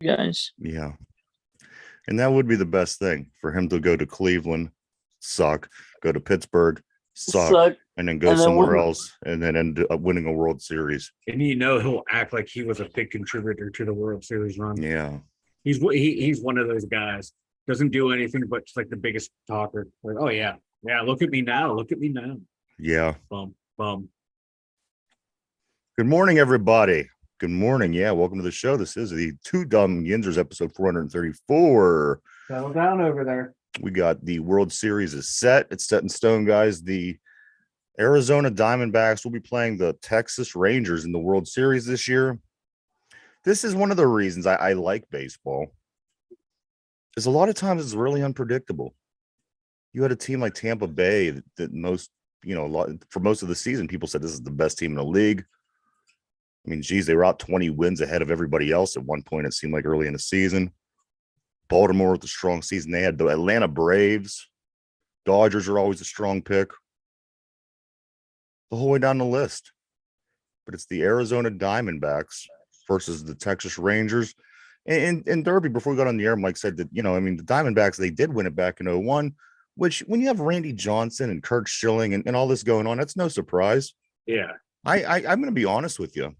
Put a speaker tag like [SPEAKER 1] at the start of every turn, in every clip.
[SPEAKER 1] guys.
[SPEAKER 2] Yeah. And that would be the best thing for him to go to Cleveland, suck, go to Pittsburgh, suck, and then go
[SPEAKER 1] and then
[SPEAKER 2] somewhere else and then end up winning a World Series.
[SPEAKER 3] And he'll act like he was a big contributor to the World Series run.
[SPEAKER 2] Yeah.
[SPEAKER 3] He's one of those guys. Doesn't do anything but just like the biggest talker. Like, oh yeah. Yeah, look at me now. Look at me now.
[SPEAKER 2] Yeah.
[SPEAKER 3] Bum.
[SPEAKER 2] Good morning, everybody. Good morning. Yeah, welcome to the show. This is the Dum Yinzers episode 434.
[SPEAKER 3] Settle down over there.
[SPEAKER 2] We got the World Series is set. It's set in stone, guys. The Arizona Diamondbacks will be playing the Texas Rangers in the World Series this year. This is one of the reasons I like baseball. Is a lot of times it's really unpredictable. You had a team like Tampa Bay that most, for most of the season, people said this is the best team in the league. I mean, geez, they were out 20 wins ahead of everybody else at one point, it seemed like early in the season. Baltimore with a strong season. They had the Atlanta Braves. Dodgers are always a strong pick. The whole way down the list. But it's the Arizona Diamondbacks versus the Texas Rangers. And Derby, before we got on the air, Mike said that, the Diamondbacks, they did win it back in 2001, which when you have Randy Johnson and Kurt Schilling and all this going on, that's no surprise.
[SPEAKER 3] Yeah.
[SPEAKER 2] I'm going to be honest with you.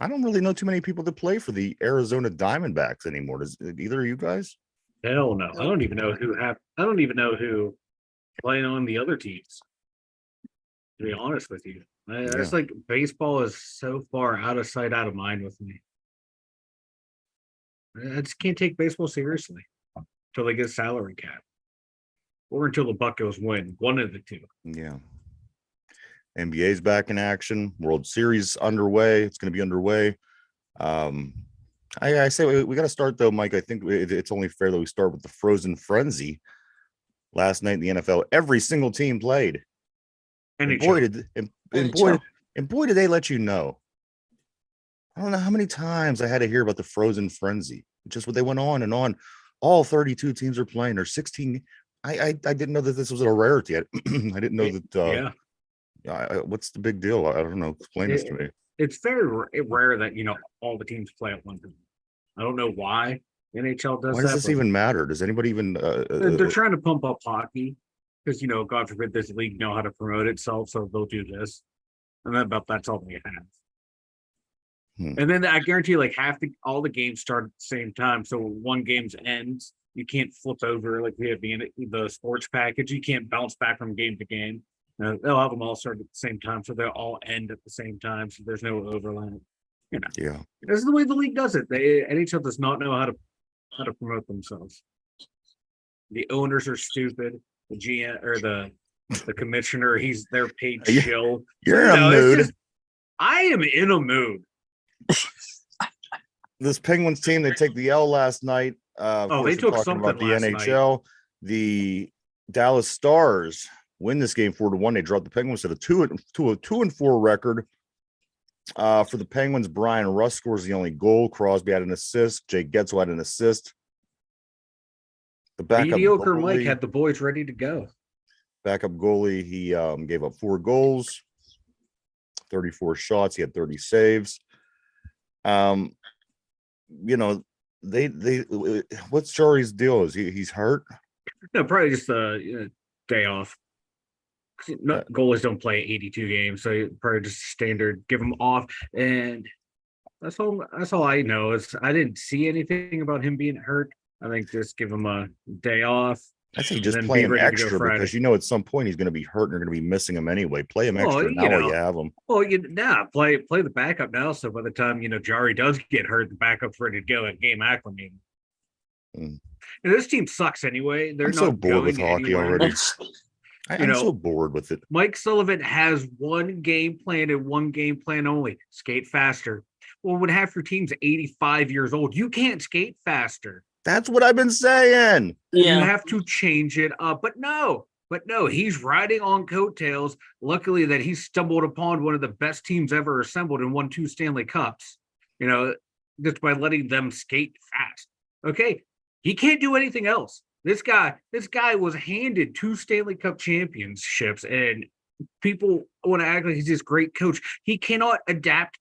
[SPEAKER 2] I don't really know too many people that play for the Arizona Diamondbacks anymore. Does either of you guys?
[SPEAKER 3] Hell no. I don't even know who playing on the other teams. To be honest with you. It's like baseball is so far out of sight, out of mind with me. I just can't take baseball seriously until they get a salary cap. Or until the Buccos win. One of the two.
[SPEAKER 2] Yeah. NBA's back in action. World Series underway. It's going to be underway. I say we got to start, though, Mike. I think it's only fair that we start with the Frozen Frenzy. Last night in the NFL, every single team played. And boy, did they let you know. I don't know how many times I had to hear about the Frozen Frenzy. Just what they went on and on. All 32 teams are playing. There's 16. I didn't know that this was a rarity. I didn't know that. What's the big deal? I don't know. Explain this to me.
[SPEAKER 3] It's very rare that all the teams play at one time. I don't know why NHL does.
[SPEAKER 2] Why does this even matter? Does anybody even?
[SPEAKER 3] They're trying to pump up hockey because God forbid this league know how to promote itself, so they'll do this, and that's all they have. And then I guarantee you, like all the games start at the same time. So when one game's ends, you can't flip over like we have the sports package. You can't bounce back from game to game. They'll have them all start at the same time, so they'll all end at the same time. So there's no overlap.
[SPEAKER 2] Yeah,
[SPEAKER 3] this is the way the league does it. NHL does not know how to promote themselves. The owners are stupid. The GM or the commissioner, they're paid chill.
[SPEAKER 2] You're in a mood.
[SPEAKER 3] I am in a mood.
[SPEAKER 2] This Penguins team, they take the L last night.
[SPEAKER 3] They took something
[SPEAKER 2] about the NHL.
[SPEAKER 3] Night.
[SPEAKER 2] The Dallas Stars win this game 4-1. They dropped the Penguins at a 2-4 record. For the Penguins, Brian Russ scores the only goal. Crosby had an assist. Jake Getzel had an assist. The backup
[SPEAKER 3] mediocre
[SPEAKER 2] goalie,
[SPEAKER 3] Mike had the boys ready to go. Backup
[SPEAKER 2] goalie, he gave up 4 goals, 34 shots. He had 30 saves. They what's Jari's deal? Is he's hurt?
[SPEAKER 3] No, probably just a day off. Goalies don't play 82 games, so probably just standard. Give them off, and that's all I know. Is I didn't see anything about him being hurt. I think just give him a day off.
[SPEAKER 2] I say just play him extra because at some point he's going to be hurt and you're going to be missing him anyway. Play him extra now while you have him.
[SPEAKER 3] Well, play the backup now. So by the time Jari does get hurt, the backup's ready to go at game acclimated. And this team sucks anyway. I'm
[SPEAKER 2] so bored with hockey already. I'm so bored with it.
[SPEAKER 3] Mike Sullivan has one game plan and one game plan only: skate faster. Well, when half your team's 85 years old, you can't skate faster.
[SPEAKER 2] That's what I've been saying.
[SPEAKER 3] Yeah. You have to change it up. But no, he's riding on coattails. Luckily that he stumbled upon one of the best teams ever assembled and won 2 Stanley Cups, just by letting them skate fast. Okay. He can't do anything else. This guy was handed 2 Stanley Cup championships, and people want to act like he's this great coach. He cannot adapt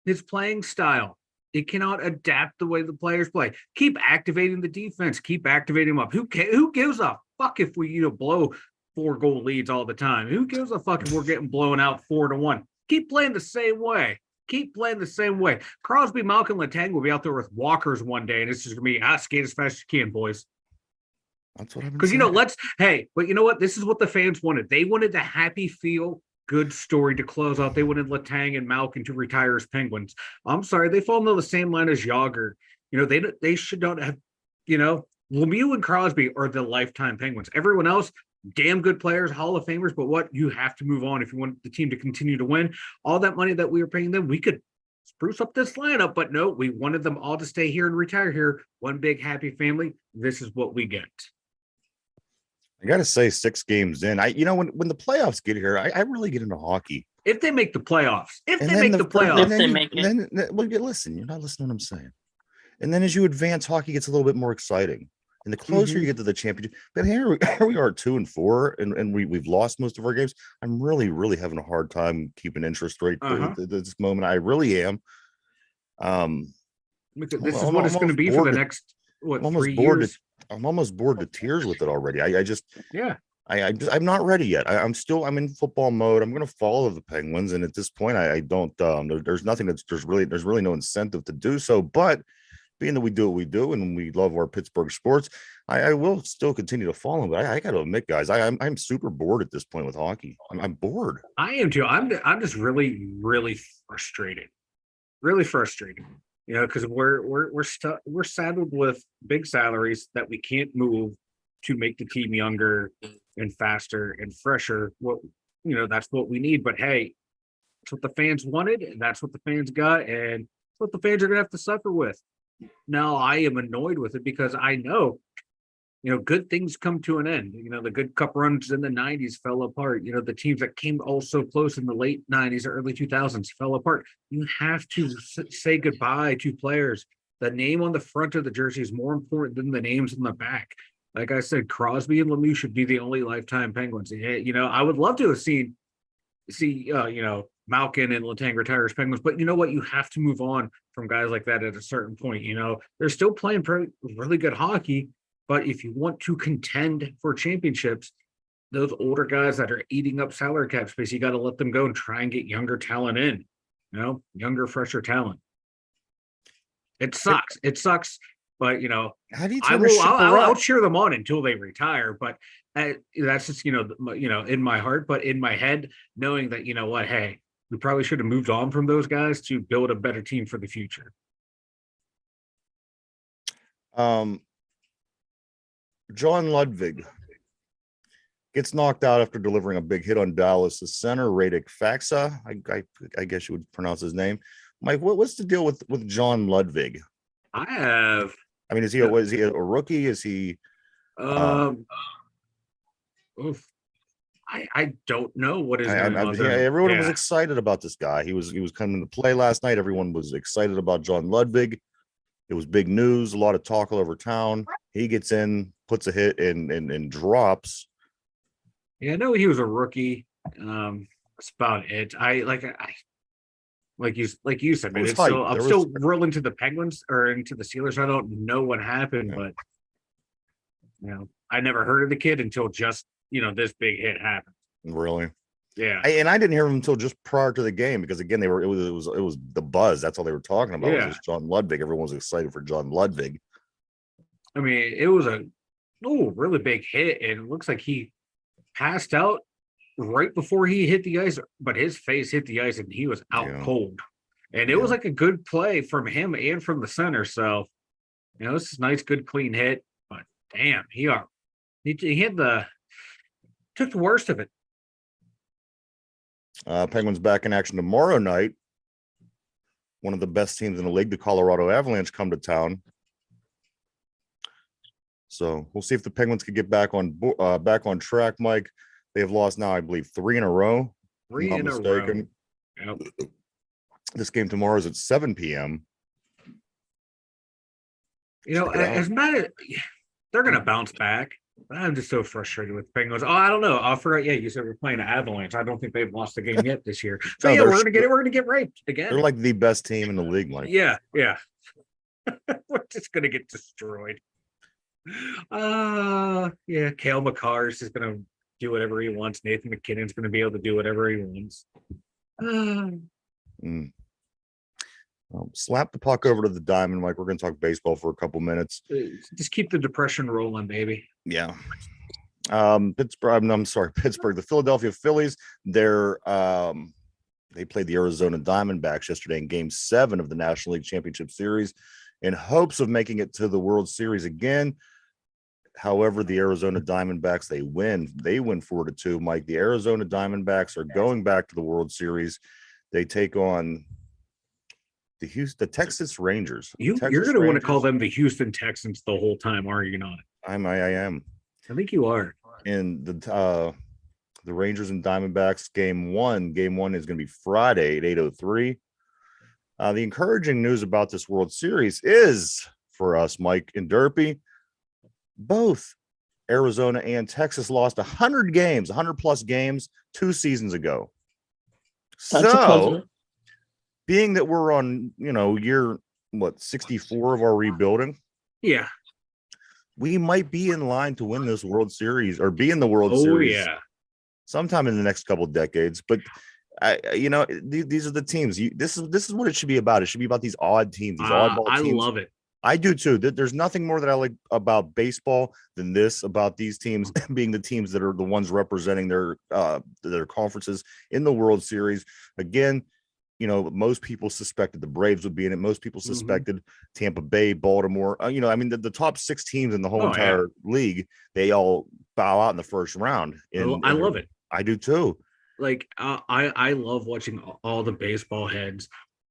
[SPEAKER 3] his playing style. It cannot adapt the way the players play. Keep activating the defense. Keep activating them up. Who gives a fuck if we blow 4-goal leads all the time? Who gives a fuck if we're getting blown out 4-1? Keep playing the same way. Keep playing the same way. Crosby, Malkin, Letang will be out there with walkers one day, and it's just gonna be skate as fast as you can, boys.
[SPEAKER 2] That's what I've been
[SPEAKER 3] Because
[SPEAKER 2] saying.
[SPEAKER 3] but you know what? This is what the fans wanted. They wanted the happy feel good story to close out. They wanted Letang and Malkin to retire as Penguins. I'm sorry, they fall into the same line as Yager. They should not have, Lemieux and Crosby are the lifetime Penguins. Everyone else, damn good players, Hall of Famers, but what? You have to move on if you want the team to continue to win. All that money that we were paying them, we could spruce up this lineup, but no, we wanted them all to stay here and retire here. One big happy family. This is what we get.
[SPEAKER 2] I got to say, 6 games in, when the playoffs get here, I really get into hockey.
[SPEAKER 3] If they make the playoffs,
[SPEAKER 2] listen, you're not listening to what I'm saying. And then as you advance, hockey gets a little bit more exciting. And the closer you get to the championship, but here we are 2-4, and we've lost most of our games. I'm really, really having a hard time keeping interest rate at this moment. I really am.
[SPEAKER 3] This is what it's going to be for the next 3 years.
[SPEAKER 2] I'm almost bored to tears with it already. I'm not ready yet. I'm in football mode. I'm going to follow the Penguins, and at this point, I don't. There's nothing there's really no incentive to do so. But being that we do what we do, and we love our Pittsburgh sports, I will still continue to follow. But I got to admit, guys, I'm super bored at this point with hockey. I'm bored.
[SPEAKER 3] I am too. I'm just really, really frustrated. Really frustrated. Because we're saddled with big salaries that we can't move to make the team younger and faster and fresher. That's what we need. But hey, that's what the fans wanted, and that's what the fans got, and that's what the fans are gonna have to suffer with. Now I am annoyed with it because I know, good things come to an end. The good cup runs in the 90s fell apart. The teams that came all so close in the late 90s or early 2000s fell apart. You have to say goodbye to players. The name on the front of the jersey is more important than the names on the back. Like I said, Crosby and Lemieux should be the only lifetime Penguins. I would love to have see Malkin and Letang retire as Penguins, but you know what? You have to move on from guys like that at a certain point. They're still playing really good hockey, but if you want to contend for championships, those older guys that are eating up salary cap space, you got to let them go and try and get younger talent in. Younger, fresher talent. It sucks. But
[SPEAKER 2] how do you
[SPEAKER 3] I'll cheer them on until they retire. But that's just in my heart, but in my head, knowing that hey, we probably should have moved on from those guys to build a better team for the future.
[SPEAKER 2] John Ludwig gets knocked out after delivering a big hit on Dallas' center, Radek Faksa. I guess you would pronounce his name. Mike, what's the deal with John Ludwig? Is he a rookie? Is he?
[SPEAKER 3] I don't know what his name was.
[SPEAKER 2] Everyone was excited about this guy. He was coming to play last night. Everyone was excited about John Ludwig. It was big news, a lot of talk all over town. He gets in, puts a hit, and drops.
[SPEAKER 3] Yeah, I know he was a rookie. That's about it. Like you said, man, I'm still rolling to the Penguins or into the Steelers. I don't know what happened, but I never heard of the kid until just this big hit happened.
[SPEAKER 2] Really?
[SPEAKER 3] Yeah.
[SPEAKER 2] And I didn't hear him until just prior to the game because again, it was the buzz. That's all they were talking about.
[SPEAKER 3] Yeah.
[SPEAKER 2] Was John Ludwig. Everyone was excited for John Ludwig.
[SPEAKER 3] It was a really big hit, and it looks like he passed out right before he hit the ice, but his face hit the ice and he was out cold. And it was like a good play from him and from the center. So, this is a nice, good, clean hit. But damn, he took the worst of it.
[SPEAKER 2] Penguins back in action tomorrow night. One of the best teams in the league, the Colorado Avalanche, come to town. So we'll see if the Penguins could get back on track, Mike. They have lost now, I believe, 3 in a row.
[SPEAKER 3] Three in a row.
[SPEAKER 2] Yep. This game tomorrow is at 7 p.m.
[SPEAKER 3] As bad as they're going to bounce back. I'm just so frustrated with Penguins. Oh, I don't know. I forgot. Yeah, you said we're playing Avalanche. I don't think they've lost a game yet this year. So
[SPEAKER 2] No,
[SPEAKER 3] yeah, we're gonna get it. We're gonna get raped
[SPEAKER 2] they're
[SPEAKER 3] again.
[SPEAKER 2] like the best team in the league, Mike.
[SPEAKER 3] Yeah, yeah. We're just gonna get destroyed. Yeah. Kale McCarr is gonna do whatever he wants. Nathan McKinnon's gonna be able to do whatever he wants.
[SPEAKER 2] Mm. Slap the puck over to the diamond, Mike. We're going to talk baseball for a couple minutes.
[SPEAKER 3] Just keep the depression rolling, baby.
[SPEAKER 2] Yeah. Pittsburgh. I'm sorry, Pittsburgh. The Philadelphia Phillies. They played the Arizona Diamondbacks yesterday in Game 7 of the National League Championship Series, in hopes of making it to the World Series again. However, the Arizona Diamondbacks, they win 4-2. Mike, the Arizona Diamondbacks are going back to the World Series. They take on the Texas Rangers.
[SPEAKER 3] You're going to want to call them the Houston Texans the whole time, are you not?
[SPEAKER 2] I am.
[SPEAKER 3] I think you are.
[SPEAKER 2] And the Rangers and Diamondbacks game one is going to be Friday at 8:03. The encouraging news about this World Series is for us, Mike and Derpy, both Arizona and Texas lost 100 plus games 2 seasons ago. So, being that we're on, year 64 of our rebuilding,
[SPEAKER 3] yeah,
[SPEAKER 2] we might be in line to win this World Series or be in the World Series.
[SPEAKER 3] Yeah,
[SPEAKER 2] sometime in the next couple of decades. But these are the teams. This is what it should be about. It should be about these odd teams, these oddball teams.
[SPEAKER 3] I love it.
[SPEAKER 2] I do too. There's nothing more that I like about baseball than this, about these teams being the teams that are the ones representing their conferences in the World Series. Again, most people suspected the Braves would be in it. Most people suspected Tampa Bay, Baltimore. The top 6 teams in the whole entire league, they all bow out in the first round.
[SPEAKER 3] And I love it.
[SPEAKER 2] I do too.
[SPEAKER 3] Like I love watching all the baseball heads,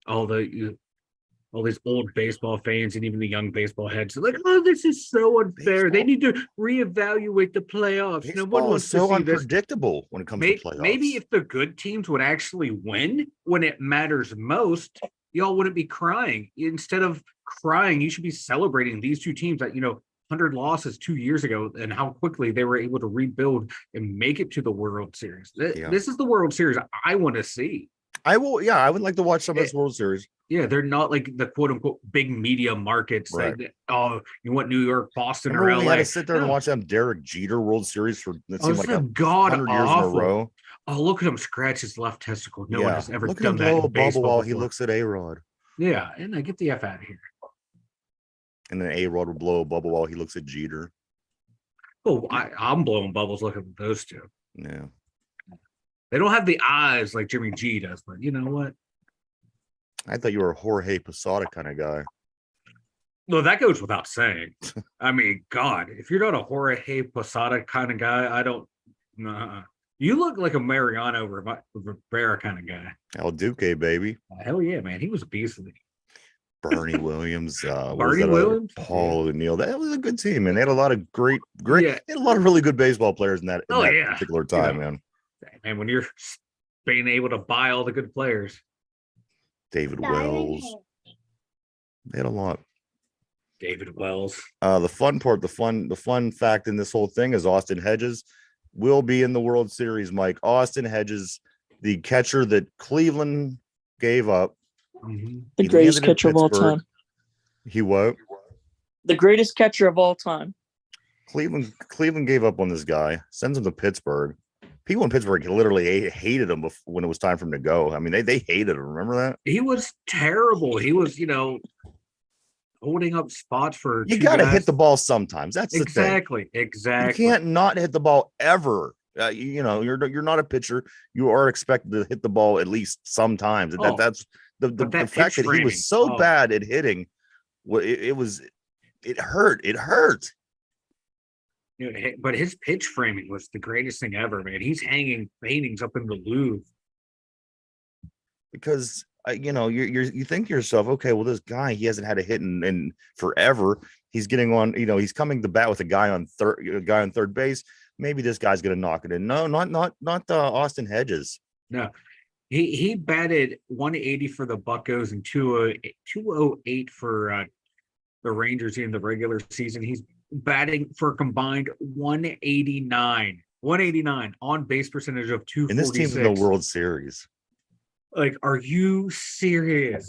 [SPEAKER 3] all these old baseball fans, and even the young baseball heads. Like, oh, this is so unfair. They need to reevaluate the playoffs.
[SPEAKER 2] Baseball no one wants so to see unpredictable this. When it comes to playoffs.
[SPEAKER 3] Maybe if the good teams would actually win when it matters most, y'all wouldn't be crying. Instead of crying, you should be celebrating these 2 teams that 100 losses 2 years ago and how quickly they were able to rebuild and make it to the World Series. This is the World Series I want to see.
[SPEAKER 2] I will. Yeah, I would like to watch some of this World Series.
[SPEAKER 3] Yeah, they're not like the quote unquote big media markets.
[SPEAKER 2] Right.
[SPEAKER 3] You want New York, Boston, or LA.
[SPEAKER 2] We had to sit there and watch them Derek Jeter World Series for it seemed like 100 years in a row.
[SPEAKER 3] Oh, look at him scratch his left testicle. No one has ever
[SPEAKER 2] done
[SPEAKER 3] that.
[SPEAKER 2] Look at him blow a bubble while he looks at A-Rod.
[SPEAKER 3] Yeah, and I get the F out of here.
[SPEAKER 2] And then A-Rod will blow a bubble while he looks at Jeter.
[SPEAKER 3] Oh, I'm blowing bubbles looking at those 2.
[SPEAKER 2] Yeah.
[SPEAKER 3] They don't have the eyes like Jimmy G does, but you know what?
[SPEAKER 2] I thought you were a Jorge Posada kind of guy.
[SPEAKER 3] No, that goes without saying. I mean, God, if you're not a Jorge Posada kind of guy, I don't. You look like a Mariano Rivera kind of guy.
[SPEAKER 2] El Duque, baby.
[SPEAKER 3] Hell yeah, man. He was a beastly.
[SPEAKER 2] Bernie Williams,
[SPEAKER 3] Williams,
[SPEAKER 2] Paul O'Neill. That was a good team, man. They had a lot of great. They had a lot of really good baseball players in that particular time, man.
[SPEAKER 3] And when you're being able to buy all the good players.
[SPEAKER 2] David Wells. They had a lot.
[SPEAKER 3] David Wells.
[SPEAKER 2] The fun fact in this whole thing is Austin Hedges will be in the World Series, Mike. Austin Hedges, the catcher that Cleveland gave up.
[SPEAKER 1] The greatest catcher of all time.
[SPEAKER 2] He what?
[SPEAKER 1] The greatest catcher of all time.
[SPEAKER 2] Cleveland gave up on this guy, sends him to Pittsburgh. People in Pittsburgh literally hated him when it was time for him to go. I mean, they hated him. Remember that?
[SPEAKER 3] He was terrible. He was, holding up spots for.
[SPEAKER 2] You got to hit the ball sometimes. That's the thing.
[SPEAKER 3] Exactly.
[SPEAKER 2] You can't not hit the ball ever. You're not a pitcher. You are expected to hit the ball at least sometimes. That's the fact that he was so bad at hitting. It hurt. It hurt.
[SPEAKER 3] But his pitch framing was the greatest thing ever, man. He's hanging paintings up in the Louvre.
[SPEAKER 2] Because you think to yourself, okay, well, this guy, he hasn't had a hit in forever. He's getting on, he's coming to bat with a guy on third base. Maybe this guy's gonna knock it in. No, not Austin Hedges.
[SPEAKER 3] No, he batted 180 for the Buccos and 208 for the Rangers in the regular season. He's batting for a combined 189. 189 on base percentage of 246.
[SPEAKER 2] And this team's in the World Series.
[SPEAKER 3] Like, are you serious?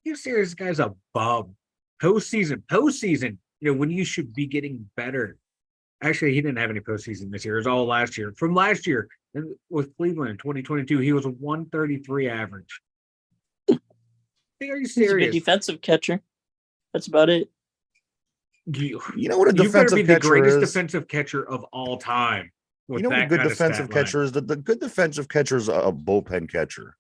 [SPEAKER 3] You serious? This guy's a bum. Postseason. When you should be getting better. Actually, he didn't have any postseason this year. It was all last year. From last year with Cleveland in 2022, he was a 133 average. Are you serious?
[SPEAKER 1] He's a good defensive catcher. That's about it.
[SPEAKER 2] You know what a defensive
[SPEAKER 3] you better be the greatest
[SPEAKER 2] is?
[SPEAKER 3] defensive catcher of all time.
[SPEAKER 2] You know what a good defensive catcher is? The good defensive catcher is a bullpen catcher.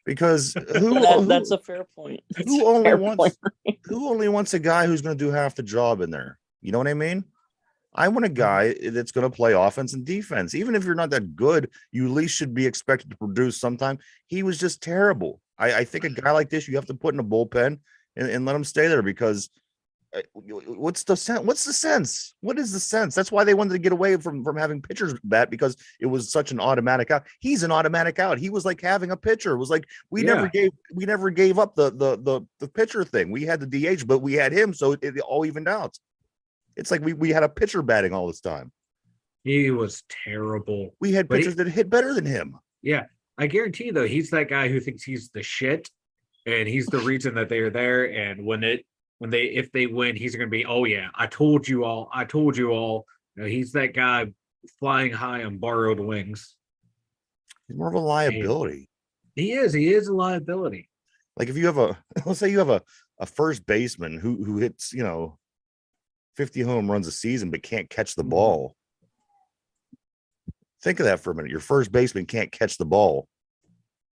[SPEAKER 2] Because
[SPEAKER 1] that's a fair point.
[SPEAKER 2] Who only wants a guy who's going to do half the job in there? You know what I mean? I want a guy that's going to play offense and defense. Even if you're not that good, you at least should be expected to produce sometime. He was just terrible. I think a guy like this, you have to put in a bullpen and let him stay there, because what's the sense? What is the sense? That's why they wanted to get away from having pitchers bat, because it was such an automatic out. He's an automatic out. He was like having a pitcher. It was like we never gave up the pitcher thing. We had the DH, but we had him, so it all evened out. It's like we had a pitcher batting all this time.
[SPEAKER 3] He was terrible.
[SPEAKER 2] We had pitchers that hit better than him.
[SPEAKER 3] Yeah. I guarantee you, though, he's that guy who thinks he's the shit, and he's the reason that they are there. And if they win, he's going to be, oh yeah, I told you all. He's that guy flying high on borrowed wings.
[SPEAKER 2] He's more of a liability.
[SPEAKER 3] He is a liability.
[SPEAKER 2] Like if you have let's say you have a first baseman who hits 50 home runs a season but can't catch the ball. Think of that for a minute. Your first baseman can't catch the ball.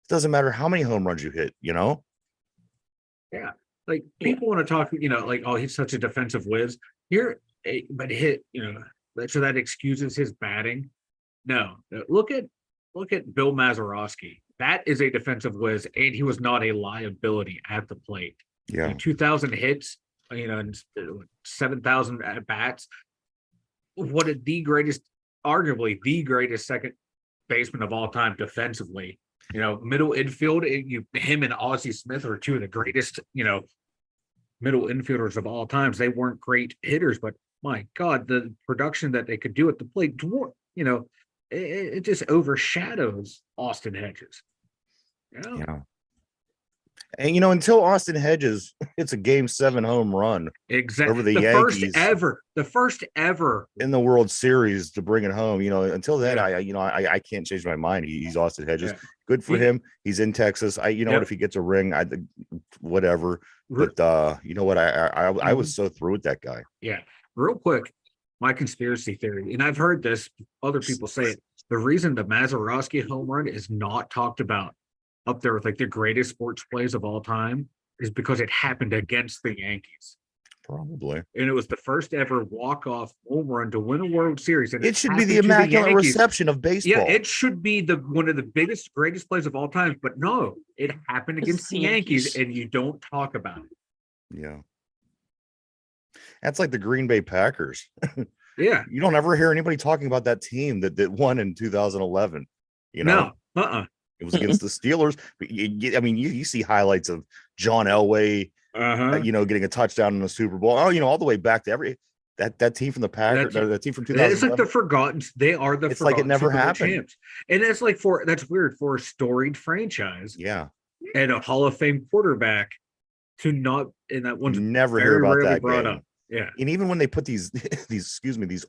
[SPEAKER 2] It doesn't matter how many home runs you hit, Yeah.
[SPEAKER 3] Like people want to talk, like, oh, he's such a defensive whiz. But so that excuses his batting. No. Look at Bill Mazeroski. That is a defensive whiz, and he was not a liability at the plate.
[SPEAKER 2] Yeah.
[SPEAKER 3] 2,000 hits, and 7,000 at bats. Arguably the greatest second baseman of all time defensively. Middle infield, him and Ozzie Smith are two of the greatest, middle infielders of all times. They weren't great hitters, but my God, the production that they could do at the plate, it just overshadows Austin Hedges.
[SPEAKER 2] Yeah. And until Austin Hedges hits a Game 7 home run,
[SPEAKER 3] exactly,
[SPEAKER 2] over the Yankees,
[SPEAKER 3] the first ever
[SPEAKER 2] in the World Series to bring it home. Until then, I can't change my mind. He's Austin Hedges. Yeah. Good for him. He's in Texas. What if he gets a ring? Whatever. But you know what? I was so through with that guy.
[SPEAKER 3] Yeah. Real quick, my conspiracy theory, and I've heard this, other people say it. The reason the Mazeroski home run is not talked about up there with like the greatest sports plays of all time is because it happened against the Yankees.
[SPEAKER 2] Probably.
[SPEAKER 3] And it was the first ever walk-off home run to win a World Series. And
[SPEAKER 2] it should be the immaculate reception of baseball.
[SPEAKER 3] Yeah, it should be one of the greatest plays of all time. But no, it happened against the Yankees, and you don't talk about it.
[SPEAKER 2] Yeah. That's like the Green Bay Packers.
[SPEAKER 3] Yeah.
[SPEAKER 2] You don't ever hear anybody talking about that team that won in 2011.
[SPEAKER 3] No.
[SPEAKER 2] It was against the Steelers. You see highlights of John Elway, getting a touchdown in the Super Bowl. All the way back to that team from the Packers, that team from 2011.
[SPEAKER 3] It's like the forgotten. They are the.
[SPEAKER 2] It's like it never happened.
[SPEAKER 3] Champs. And it's like that's weird for a storied franchise.
[SPEAKER 2] Yeah.
[SPEAKER 3] And a Hall of Fame quarterback to not, and that one's
[SPEAKER 2] never hear about that
[SPEAKER 3] brought
[SPEAKER 2] game.
[SPEAKER 3] Up. Yeah.
[SPEAKER 2] And even when they put these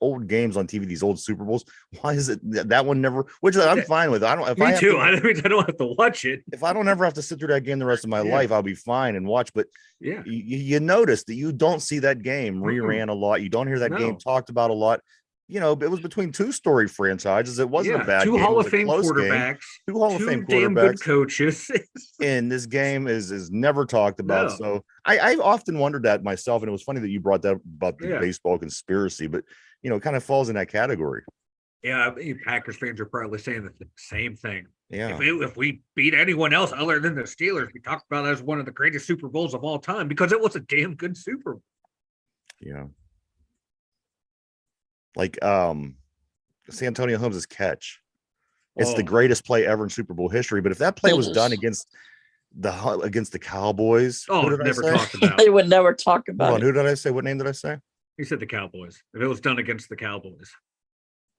[SPEAKER 2] old games on TV, these old Super Bowls, why is it that one never, which I'm fine with. I don't
[SPEAKER 3] have to watch it.
[SPEAKER 2] If I don't ever have to sit through that game the rest of my life, I'll be fine and watch. But
[SPEAKER 3] yeah,
[SPEAKER 2] you notice that you don't see that game reran a lot. You don't hear that game talked about a lot. It was between two storied franchises. It wasn't a bad
[SPEAKER 3] two
[SPEAKER 2] game.
[SPEAKER 3] Hall of Fame quarterbacks,
[SPEAKER 2] two Hall of Fame
[SPEAKER 3] damn
[SPEAKER 2] quarterbacks,
[SPEAKER 3] good coaches.
[SPEAKER 2] And this game is never talked about. No. So I've often wondered that myself, and it was funny that you brought that about the baseball conspiracy, but it kind of falls in that category.
[SPEAKER 3] Yeah, Packers fans are probably saying the same thing.
[SPEAKER 2] Yeah,
[SPEAKER 3] if we beat anyone else other than the Steelers, we talked about it as one of the greatest Super Bowls of all time because it was a damn good Super Bowl.
[SPEAKER 2] Yeah. Like Santonio Holmes' catch. It's the greatest play ever in Super Bowl history. But if that play was done against against the Cowboys.
[SPEAKER 3] Oh,
[SPEAKER 2] Who did I
[SPEAKER 3] never
[SPEAKER 2] say?
[SPEAKER 3] talked about.
[SPEAKER 1] They would never talk
[SPEAKER 2] Hold
[SPEAKER 1] about
[SPEAKER 2] on,
[SPEAKER 1] it.
[SPEAKER 2] who did I say? What name did I say?
[SPEAKER 3] He said the Cowboys. If it was done against the Cowboys.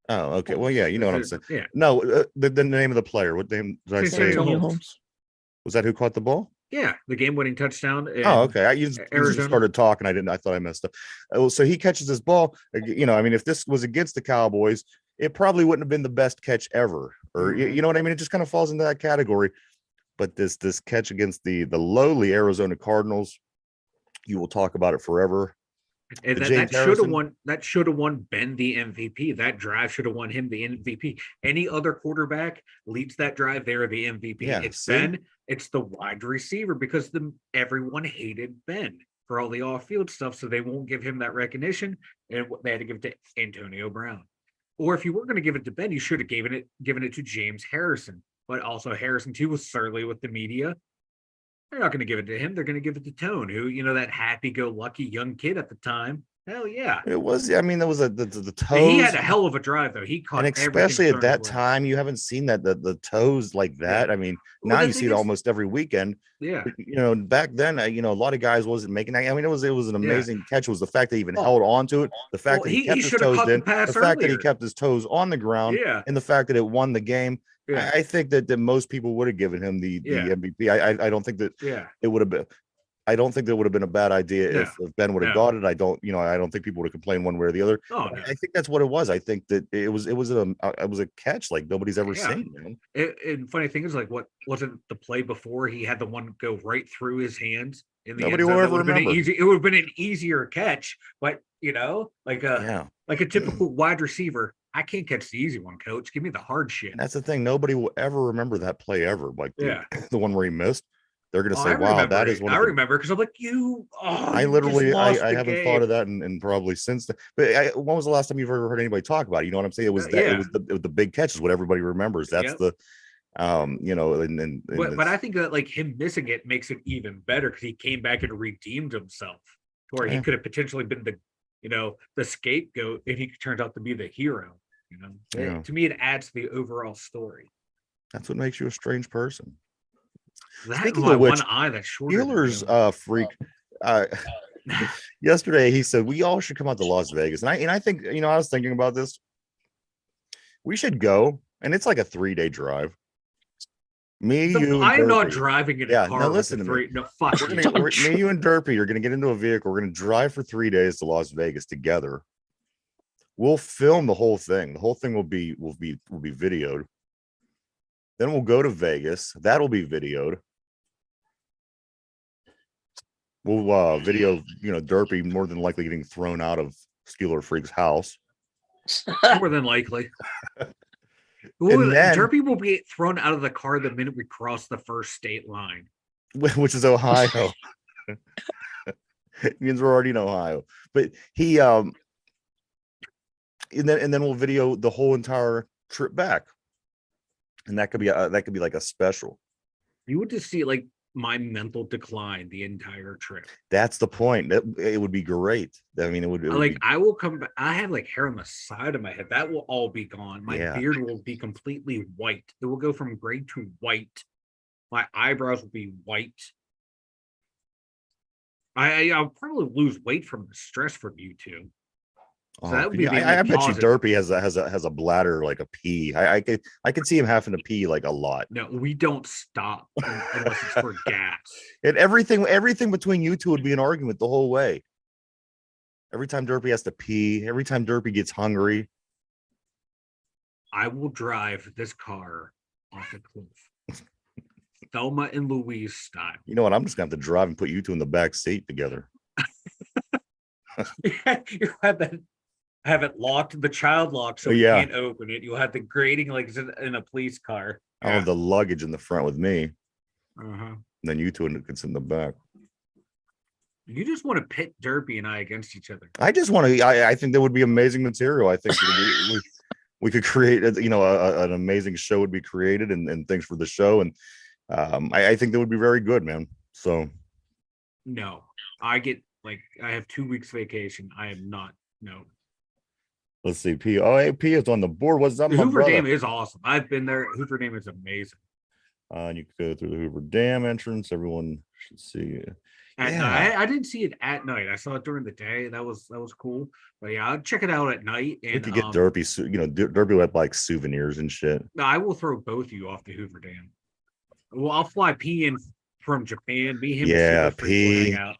[SPEAKER 2] Oh, okay. Well, yeah, you know what I'm saying.
[SPEAKER 3] Yeah.
[SPEAKER 2] No, the name of the player. What name did I say?
[SPEAKER 3] Santonio
[SPEAKER 1] Antonio
[SPEAKER 3] Holmes.
[SPEAKER 1] Holmes.
[SPEAKER 2] Was that who caught the ball?
[SPEAKER 3] Yeah, the game-winning touchdown.
[SPEAKER 2] Oh, okay. You just
[SPEAKER 3] Arizona.
[SPEAKER 2] started talking. I thought I messed up. So he catches this ball. You know, I mean, if this was against the Cowboys, it probably wouldn't have been the best catch ever. Or you know what I mean? It just kind of falls into that category. But this catch against the lowly Arizona Cardinals, you will talk about it forever.
[SPEAKER 3] And that should have won Ben the MVP. That drive should have won him the MVP. Any other quarterback leads that drive, they're the MVP.
[SPEAKER 2] Yeah,
[SPEAKER 3] it's
[SPEAKER 2] see?
[SPEAKER 3] Ben, it's the wide receiver because everyone hated Ben for all the off-field stuff, so they won't give him that recognition, and they had to give it to Antonio Brown. Or if you were going to give it to Ben, you should have given it to James Harrison. But also Harrison too was surly with the media. They're not going to give it to him. They're going to give it to Tone, who, you know, that happy-go-lucky young kid at the time. Hell yeah.
[SPEAKER 2] It was, I mean, there was the toes.
[SPEAKER 3] And he had a hell of a drive, though. He caught
[SPEAKER 2] and especially at that time, you haven't seen the toes like that. I mean, now you see it almost every weekend.
[SPEAKER 3] Yeah.
[SPEAKER 2] You know, back then, you know, a lot of guys wasn't making that. I mean, it was an amazing catch. It was the fact that he even held on to it, the fact that he kept his toes in, the fact that he kept his toes on the ground, and the fact that it won the game. Yeah. I think that most people would have given him the MVP. I don't think that it would have been. I don't think that would have been a bad idea if Ben would have got it. I don't think people would have complained one way or the other.
[SPEAKER 3] Oh, no.
[SPEAKER 2] I think that's what it was. I think that it was a catch like nobody's ever seen. Man.
[SPEAKER 3] And funny thing is, like, what wasn't the play before he had the one go right through his hands in the
[SPEAKER 2] Nobody
[SPEAKER 3] end zone?
[SPEAKER 2] will ever remember.
[SPEAKER 3] It would have been an easier catch, but you know, like a typical wide receiver. I can't catch the easy one, coach. Give me the hard shit.
[SPEAKER 2] And that's the thing. Nobody will ever remember that play ever. Like the one where he missed. They're going to say, wow, that is one
[SPEAKER 3] I remember because I'm like, I
[SPEAKER 2] literally, I haven't thought of that and probably since then. But when was the last time you've ever heard anybody talk about it? You know what I'm saying? It was it was the big catch is what everybody remembers. That's the, you know,
[SPEAKER 3] but I think that like him missing it makes it even better because he came back and redeemed himself to where he could have potentially been the scapegoat and he turns out to be the hero. You know, to me, it adds to the overall story.
[SPEAKER 2] That's what makes you a strange person.
[SPEAKER 3] Speaking of which, one eye that's shorter.
[SPEAKER 2] Steelers freak. Yesterday he said we all should come out to Las Vegas, and I think I was thinking about this. We should go, and it's like a 3-day drive.
[SPEAKER 3] I'm not driving in a car.
[SPEAKER 2] Now listen to me.
[SPEAKER 3] No, fuck.
[SPEAKER 2] Me, you, and Derpy are going to get into a vehicle. We're going to drive for 3 days to Las Vegas together. We'll film the whole thing. The whole thing will be videoed. Then we'll go to Vegas. That'll be videoed. We'll video, Derpy more than likely getting thrown out of Steeler Freak's house.
[SPEAKER 3] More than likely. Derpy will be thrown out of the car the minute we cross the first state line.
[SPEAKER 2] Which is Ohio. It means we're already in Ohio. But he and then we'll video the whole entire trip back. And that could be like a special. You
[SPEAKER 3] would just see like my mental decline the entire trip.
[SPEAKER 2] That's the point. It would be great. I mean, it would
[SPEAKER 3] I will come back. I have like hair on the side of my head. That will all be gone. My beard will be completely white. It will go from gray to white. My eyebrows will be white. I'll probably lose weight from the stress from you two. So that would be
[SPEAKER 2] I bet you Derpy has a bladder like a pee. I could see him having to pee like a lot.
[SPEAKER 3] No, we don't stop unless it's for gas.
[SPEAKER 2] And everything between you two would be an argument the whole way. Every time Derpy has to pee, every time Derpy gets hungry.
[SPEAKER 3] I will drive this car off a cliff. Thelma and Louise style.
[SPEAKER 2] You know what? I'm just gonna have to drive and put you two in the back seat together.
[SPEAKER 3] You have it locked, the child lock, so you can't open it. You'll have the grating like in a police car.
[SPEAKER 2] I'll have the luggage in the front with me.
[SPEAKER 3] And
[SPEAKER 2] then you two can sit in the back.
[SPEAKER 3] You just want to pit Derpy and I against each other.
[SPEAKER 2] I just want to. I think that would be amazing material. I think we could create. An amazing show would be created, and things for the show, and I think that would be very good, man. So,
[SPEAKER 3] no, I have 2 weeks vacation. I am not. No.
[SPEAKER 2] Let's see. P is on the board. What's up, my
[SPEAKER 3] Hoover
[SPEAKER 2] brother?
[SPEAKER 3] Dam is awesome. I've been there. Hoover Dam is amazing.
[SPEAKER 2] And you can go through the Hoover Dam entrance. Everyone should see.
[SPEAKER 3] At
[SPEAKER 2] Yeah.
[SPEAKER 3] night. I didn't see it at night. I saw it during the day. That was cool. But yeah, I'll check it out at night.
[SPEAKER 2] We
[SPEAKER 3] And
[SPEAKER 2] could get Derpy, Derpy with like souvenirs and shit.
[SPEAKER 3] no, I will throw both of you off the Hoover Dam. Well, I'll fly P in from Japan. Me, him,
[SPEAKER 2] Yeah,
[SPEAKER 3] and Silver will hang
[SPEAKER 2] P.
[SPEAKER 3] out.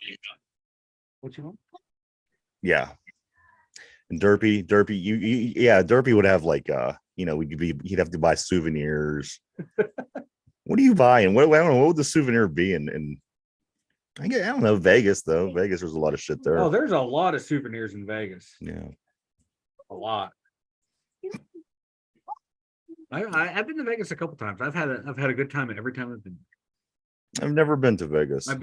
[SPEAKER 3] What you want?
[SPEAKER 2] Yeah. And Derpy, Derpy would have like he'd have to buy souvenirs. What are you buying? What would the souvenir be? And I don't know, Vegas though. Vegas, there's a lot of shit there.
[SPEAKER 3] Oh, there's a lot of souvenirs in Vegas.
[SPEAKER 2] Yeah.
[SPEAKER 3] A lot. I've been to Vegas a couple times. I've had a good time every time I've been.
[SPEAKER 2] I've never been to Vegas.
[SPEAKER 3] I've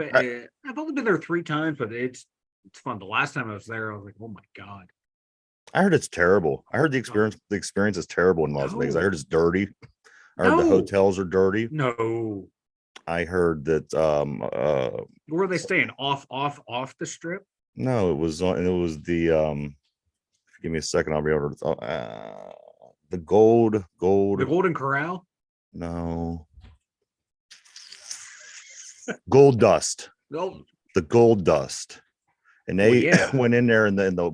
[SPEAKER 3] only been there 3 times, but it's fun. The last time I was there, I was like, oh my god.
[SPEAKER 2] I heard it's terrible. I heard the experience is terrible in Las Vegas. I heard it's dirty. I heard the hotels are dirty.
[SPEAKER 3] No.
[SPEAKER 2] I heard that
[SPEAKER 3] where are they staying? Off the strip?
[SPEAKER 2] No, it was the give me a second, I'll be able to the gold.
[SPEAKER 3] The Golden Corral?
[SPEAKER 2] No. Gold Dust.
[SPEAKER 3] No.
[SPEAKER 2] The Gold Dust. And they went in there, and then the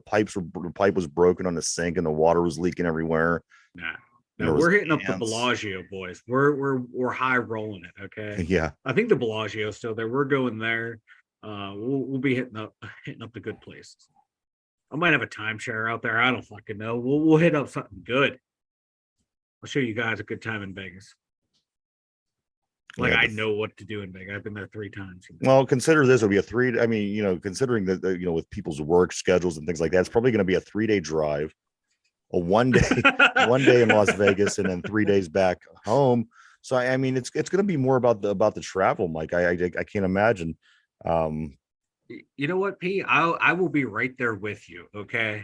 [SPEAKER 2] pipe was broken on the sink, and the water was leaking everywhere.
[SPEAKER 3] Nah. No, we're hitting up the Bellagio, boys. We're high rolling it, okay?
[SPEAKER 2] Yeah.
[SPEAKER 3] I think the Bellagio's still there. We're going there. We'll be hitting up the good places. I might have a timeshare out there. I don't fucking know. We'll hit up something good. I'll show you guys a good time in Vegas. Like, I know what to do in Vegas. I've been there 3 times.
[SPEAKER 2] Well, consider this will be a 3. I mean, considering that with people's work schedules and things like that, it's probably going to be a 3-day drive, a 1 day in Las Vegas, and then 3 days back home. So I mean, it's going to be more about the travel, Mike. I can't imagine.
[SPEAKER 3] You know what, P? I will be right there with you. Okay.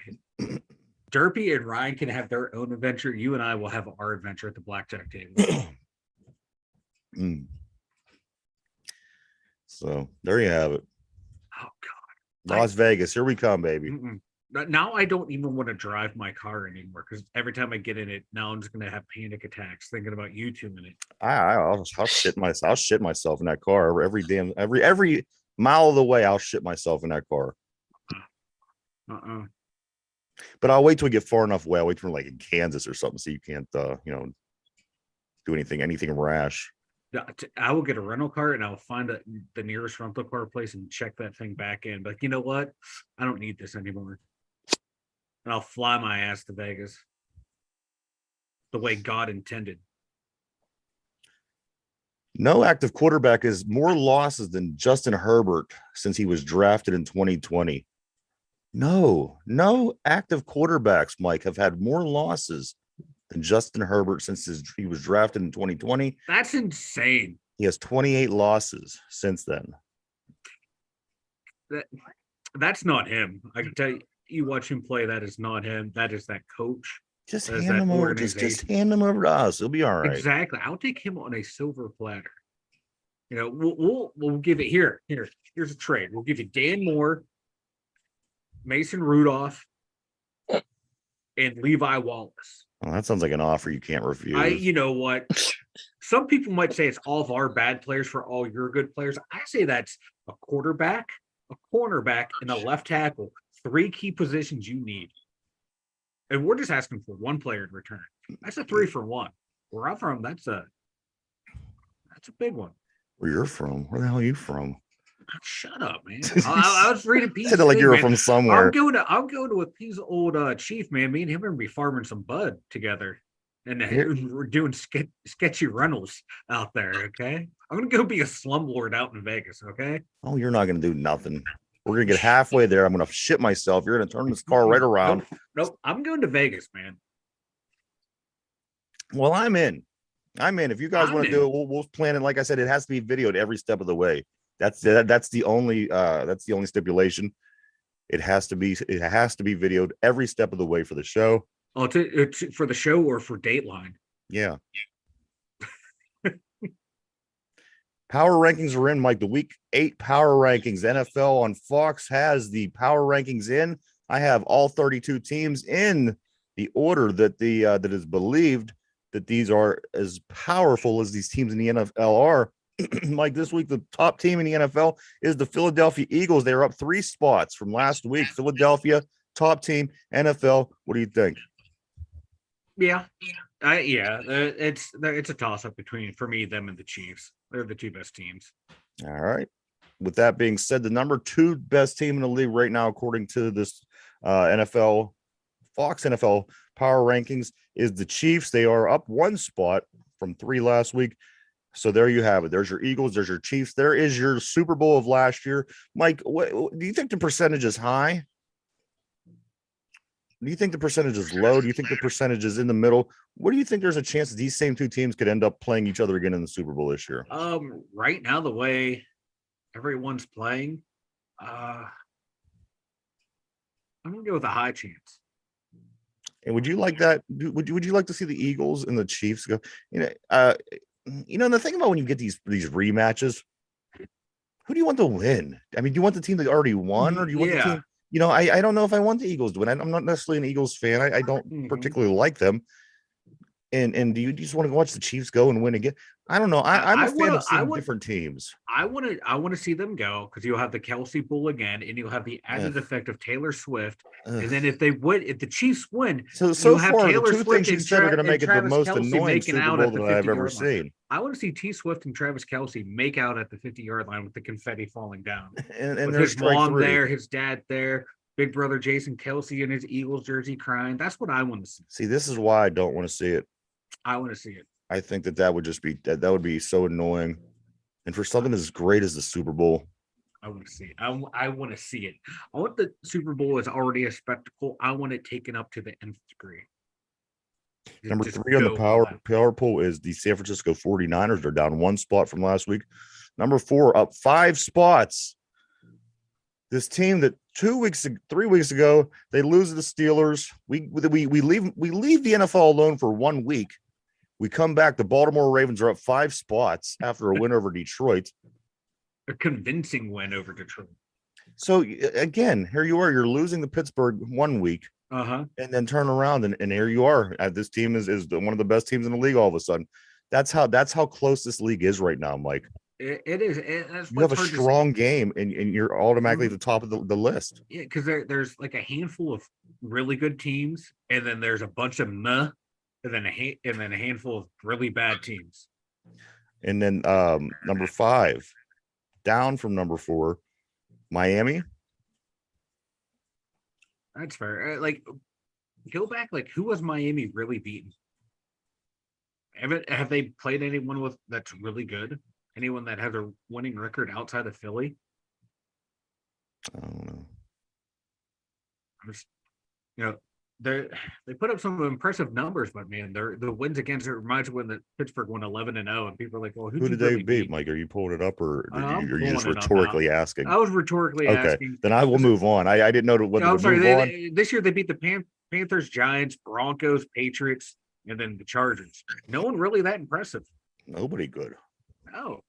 [SPEAKER 3] Derpy and Ryan can have their own adventure. You and I will have our adventure at the blackjack table.
[SPEAKER 2] So there you have it.
[SPEAKER 3] Oh God,
[SPEAKER 2] Las Vegas, here we come, baby.
[SPEAKER 3] Now I don't even want to drive my car anymore because every time I get in it, now I'm just gonna have panic attacks thinking about you 2 minutes.
[SPEAKER 2] I'll shit myself in that car every mile of the way. I'll shit myself in that car. But I'll wait till we get far enough away. I'll wait till like in Kansas or something, so you can't do anything rash.
[SPEAKER 3] I will get a rental car and I'll find the nearest rental car place and check that thing back in. But you know what? I don't need this anymore. And I'll fly my ass to Vegas the way God intended.
[SPEAKER 2] No active quarterback has more losses than Justin Herbert since he was drafted in 2020. No active quarterbacks, Mike, have had more losses than Justin Herbert since he was drafted in 2020.
[SPEAKER 3] That's insane.
[SPEAKER 2] He has 28 losses since then.
[SPEAKER 3] That's not him. I can tell you, you watch him play, that is not him. That is that coach.
[SPEAKER 2] Just hand him over. Just hand him over to us. He'll be all right.
[SPEAKER 3] Exactly. I'll take him on a silver platter. We'll give it here. Here's a trade. We'll give you Dan Moore, Mason Rudolph, and Levi Wallace.
[SPEAKER 2] Well, that sounds like an offer you can't refuse.
[SPEAKER 3] You know what? Some people might say it's all of our bad players for all your good players. I say that's a quarterback, a cornerback, and a left tackle. 3 key positions you need. And we're just asking for 1 player in return. That's a 3 for 1. Where I'm from, that's a big one.
[SPEAKER 2] Where you're from? Where the hell are you from?
[SPEAKER 3] Shut up, man. I was reading P's.
[SPEAKER 2] Said it like you were from somewhere.
[SPEAKER 3] I'm going to a P's old chief, man. Me and him are gonna be farming some bud together. And we're doing sketchy rentals out there, okay? I'm gonna go be a slumlord out in Vegas, okay?
[SPEAKER 2] Oh, you're not gonna do nothing. We're gonna get halfway there. I'm gonna shit myself. You're gonna turn this car right around.
[SPEAKER 3] Nope. I'm going to Vegas, man.
[SPEAKER 2] Well, I'm in. If you guys want to do it, we'll plan it. Like I said, it has to be videoed every step of the way. That's the only stipulation. It has to be videoed every step of the way for the show.
[SPEAKER 3] Oh, for the show or for Dateline?
[SPEAKER 2] Yeah. Power rankings are in, Mike. The week 8 power rankings. NFL on Fox has the power rankings in. I have all 32 teams in the order that that is believed. that these are as powerful as these teams in the NFL are. Like this week, the top team in the NFL is the Philadelphia Eagles. They're up 3 spots from last week. Philadelphia, top team, NFL. What do you think?
[SPEAKER 3] Yeah, it's a toss up between for me them and the Chiefs. They're the 2 best teams.
[SPEAKER 2] All right. With that being said, the number 2 best team in the league right now, according to this NFL Fox NFL power rankings, is the Chiefs. They are up 1 spot from 3 last week. So there you have it. There's your Eagles. There's your Chiefs. There is your Super Bowl of last year. Mike, what, do you think the percentage is high? Do you think the percentage is low? Do you think the percentage is in the middle? What do you think there's a chance that these same 2 teams could end up playing each other again in the Super Bowl this year?
[SPEAKER 3] Right now, the way everyone's playing, I'm gonna go with a high chance.
[SPEAKER 2] And would you like that? Would you like to see the Eagles and the Chiefs go? The thing about when you get these rematches, who do you want to win? I mean, do you want the team that already won, or do you want the team? I don't know if I want the Eagles to win. I'm not necessarily an Eagles fan. I don't particularly like them. And do you just want to watch the Chiefs go and win again? I don't know. I'm a fan of seeing different teams.
[SPEAKER 3] I want to see them go because you'll have the Kelsey Bull again, and you'll have the added effect of Taylor Swift. And then if the Chiefs win,
[SPEAKER 2] so far
[SPEAKER 3] Taylor
[SPEAKER 2] the 2
[SPEAKER 3] Swift
[SPEAKER 2] things you said are going to make it the most
[SPEAKER 3] Kelce
[SPEAKER 2] annoying Super Bowl that I've ever seen.
[SPEAKER 3] I want to see T Swift and Travis Kelsey make out at the 50-yard line with the confetti falling down.
[SPEAKER 2] And
[SPEAKER 3] with
[SPEAKER 2] there's
[SPEAKER 3] his mom
[SPEAKER 2] 3.
[SPEAKER 3] there, his dad there, big brother Jason Kelsey in his Eagles jersey crying. That's what I want to see.
[SPEAKER 2] See, this is why I don't want to see it.
[SPEAKER 3] I want to see it.
[SPEAKER 2] I think that would just be that would be so annoying. And for something as great as the Super Bowl,
[SPEAKER 3] I want to see it. I want to see it. I want the Super Bowl is already a spectacle. I want it taken up to the nth degree.
[SPEAKER 2] Number 3 on the power poll is the San Francisco 49ers. They're down 1 spot from last week. Number 4, up 5 spots. This team that 3 weeks ago, they lose to the Steelers. We leave the NFL alone for 1 week. We come back. The Baltimore Ravens are up 5 spots after a win over Detroit.
[SPEAKER 3] A convincing win over Detroit.
[SPEAKER 2] So again, here you are. You're losing to Pittsburgh 1 week, and then turn around and here you are. This team is one of the best teams in the league. All of a sudden, that's how close this league is right now, Mike.
[SPEAKER 3] It is.
[SPEAKER 2] You have a strong game, and you're automatically at the top of the list.
[SPEAKER 3] Yeah, because there's like a handful of really good teams, and then there's a bunch of meh, and then a handful of really bad teams.
[SPEAKER 2] And then number 5, down from number 4, Miami.
[SPEAKER 3] That's fair. Go back. Who was Miami really beaten? Have they played anyone that's really good? Anyone that has a winning record outside of Philly?
[SPEAKER 2] I don't know.
[SPEAKER 3] They put up some impressive numbers, but man, the wins against it reminds me when the Pittsburgh won 11-0, and people are like, "Well, who
[SPEAKER 2] did they beat?" Mike, are you pulling it up, or are you just rhetorically asking?
[SPEAKER 3] I was rhetorically asking.
[SPEAKER 2] Then I will move on. I didn't know whether to move on.
[SPEAKER 3] This year they beat the Panthers, Giants, Broncos, Patriots, and then the Chargers. No one really that impressive.
[SPEAKER 2] Nobody good.
[SPEAKER 3] No.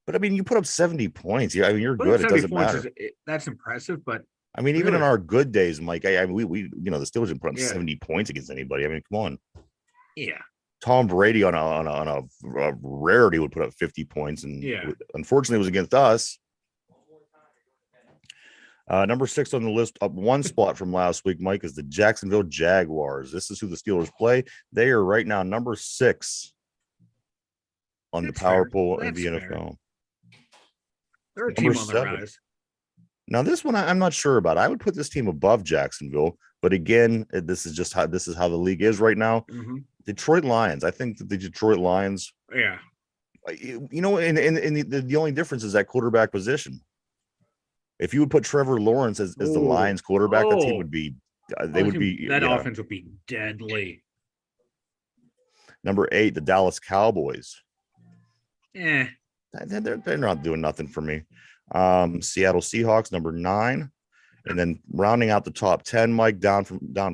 [SPEAKER 2] But I mean, you put up 70 points. Yeah, I mean, you're good. It doesn't matter.
[SPEAKER 3] That's impressive, but
[SPEAKER 2] I mean, even in our good days, Mike, I mean, we the Steelers didn't put up 70 points against anybody. I mean, come on.
[SPEAKER 3] Yeah.
[SPEAKER 2] Tom Brady on a rarity would put up 50 points, and unfortunately, it was against us. Number 6 on the list, up 1 spot from last week, Mike, is the Jacksonville Jaguars. This is who the Steelers play. They are right now number 6 on the power poll in the NFL.
[SPEAKER 3] They're a team on the rise.
[SPEAKER 2] Now, this one I'm not sure about. I would put this team above Jacksonville, but again, this is how the league is right now. Detroit Lions. I think that the Detroit Lions.
[SPEAKER 3] Yeah.
[SPEAKER 2] And the only difference is that quarterback position. If you would put Trevor Lawrence as the Lions quarterback, that team would be. That
[SPEAKER 3] offense would be deadly.
[SPEAKER 2] Number 8, the Dallas Cowboys.
[SPEAKER 3] Yeah.
[SPEAKER 2] They're not doing nothing for me. Seattle Seahawks, number 9, and then rounding out the top 10, Mike, down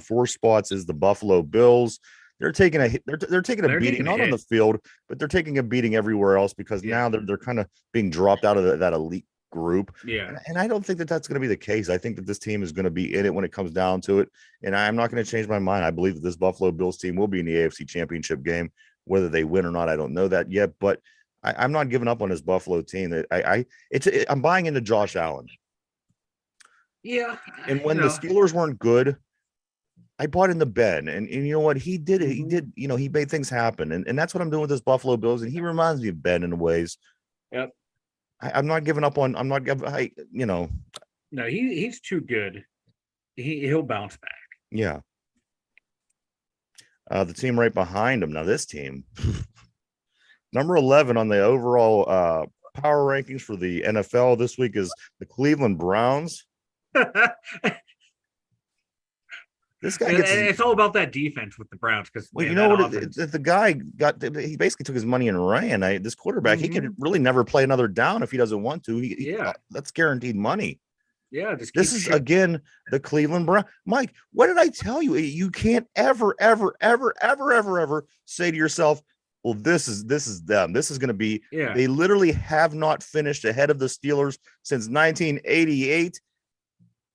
[SPEAKER 2] 4 spots is the Buffalo Bills. They're taking a beating, not on the field, but they're taking a beating everywhere else because now they're kind of being dropped out of that elite group.
[SPEAKER 3] Yeah.
[SPEAKER 2] And I don't think that that's going to be the case. I think that this team is going to be in it when it comes down to it. And I'm not going to change my mind. I believe that this Buffalo Bills team will be in the AFC Championship game. Whether they win or not, I don't know that yet. But I'm not giving up on this Buffalo team. That I'm buying into Josh Allen.
[SPEAKER 3] Yeah.
[SPEAKER 2] And when the Steelers weren't good, I bought into Ben, and you know what he did? He did, he made things happen, and that's what I'm doing with this Buffalo Bills. And he reminds me of Ben in ways.
[SPEAKER 3] Yep.
[SPEAKER 2] I'm not giving up on. I'm not giving. No,
[SPEAKER 3] he's too good. He'll bounce back.
[SPEAKER 2] Yeah. The team right behind him. Now this team, number 11 on the overall power rankings for the NFL this week is the Cleveland Browns. This guy
[SPEAKER 3] it's all about that defense with the Browns because
[SPEAKER 2] you know what? The guy he basically took his money and ran. This quarterback, he could really never play another down if he doesn't want to. That's guaranteed money.
[SPEAKER 3] Yeah,
[SPEAKER 2] this is again the Cleveland Browns. Mike, what did I tell you? You can't ever say to yourself, well, this is them. This is going to be.
[SPEAKER 3] Yeah.
[SPEAKER 2] They literally have not finished ahead of the Steelers since 1988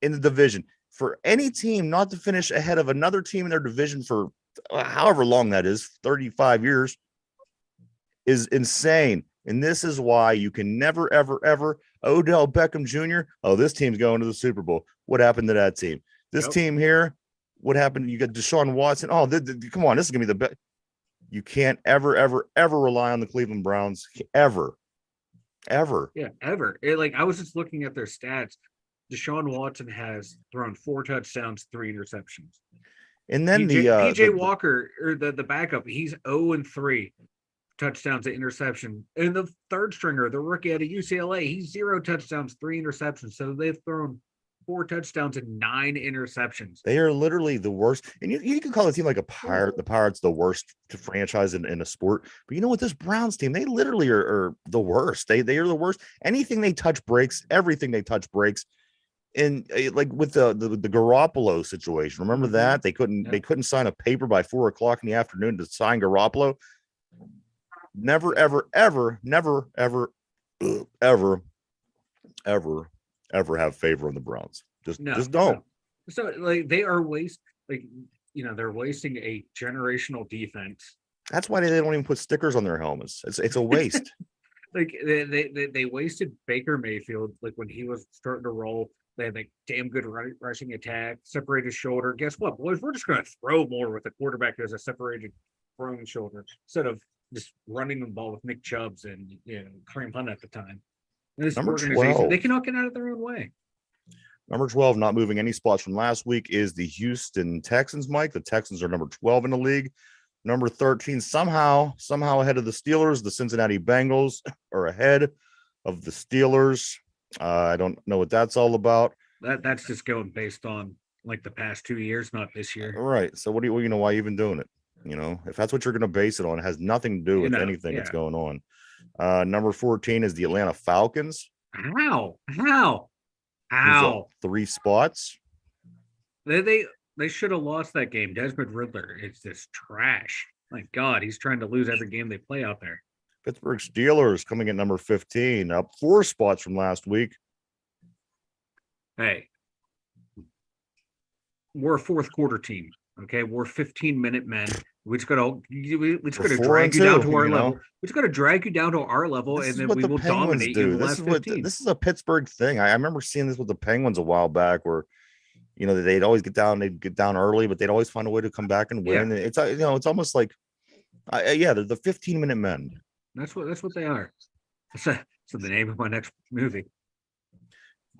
[SPEAKER 2] in the division. For any team not to finish ahead of another team in their division for however long that is, 35 years, is insane. And this is why you can never, ever Odell Beckham Jr. Oh, this team's going to the Super Bowl. What happened to that team? This team here, what happened? You got Deshaun Watson. Oh, come on. This is going to be the best. You can't ever rely on the Cleveland Browns. Ever.
[SPEAKER 3] Yeah, ever. I was just looking at their stats. Deshaun Watson has thrown 4 touchdowns, 3 interceptions.
[SPEAKER 2] And then
[SPEAKER 3] PJ Walker, or the backup, he's 0-3 touchdowns to interception. And the third stringer, the rookie out of UCLA, he's 0 touchdowns, 3 interceptions. So they've thrown 4 touchdowns and 9 interceptions.
[SPEAKER 2] They are literally the worst. And you can call a team like a Pirate. The Pirates the worst franchise in a sport. But you know what? This Browns team, they literally are the worst. They are the worst. Anything they touch breaks. Everything they touch breaks. And like with the Garoppolo situation, remember that they couldn't sign a paper by 4:00 in the afternoon to sign Garoppolo. Never, ever have favor on the Browns. Just don't.
[SPEAKER 3] No. So they are they're wasting a generational defense.
[SPEAKER 2] That's why they don't even put stickers on their helmets. It's a waste.
[SPEAKER 3] They wasted Baker Mayfield when he was starting to roll. They had damn good rushing attack, separated shoulder. Guess what, boys? We're just going to throw more with a quarterback who has a separated throwing shoulder instead of just running the ball with Nick Chubbs and Kareem Hunt at the time. And this
[SPEAKER 2] Number
[SPEAKER 3] organization,
[SPEAKER 2] 12.
[SPEAKER 3] they cannot get out of their own way.
[SPEAKER 2] Number 12, not moving any spots from last week, is the Houston Texans, Mike. The Texans are number 12 in the league. Number 13, somehow ahead of the Steelers. The Cincinnati Bengals are ahead of the Steelers. I don't know what that's all about.
[SPEAKER 3] That's just going based on the past 2 years, not this year.
[SPEAKER 2] Right. So why are you even doing it? If that's what you're going to base it on, it has nothing to do with anything that's going on. Number 14 is the Atlanta Falcons.
[SPEAKER 3] How?
[SPEAKER 2] 3 spots.
[SPEAKER 3] They should have lost that game. Desmond Riddler, it's just trash. My God, he's trying to lose every game they play out there.
[SPEAKER 2] Pittsburgh Steelers coming at number 15, up 4 spots from last week.
[SPEAKER 3] Hey, we're a fourth quarter team. Okay, we're 15-minute men. We just gotta drag you down to our level. We just gotta drag you down to our level, and then we will dominate you in the last 15.
[SPEAKER 2] This is a Pittsburgh thing. I remember seeing this with the Penguins a while back, where they'd always get down early, but they'd always find a way to come back and win. Yeah. It's it's almost like they're the 15-minute men.
[SPEAKER 3] That's what they are. That's the name of my next movie.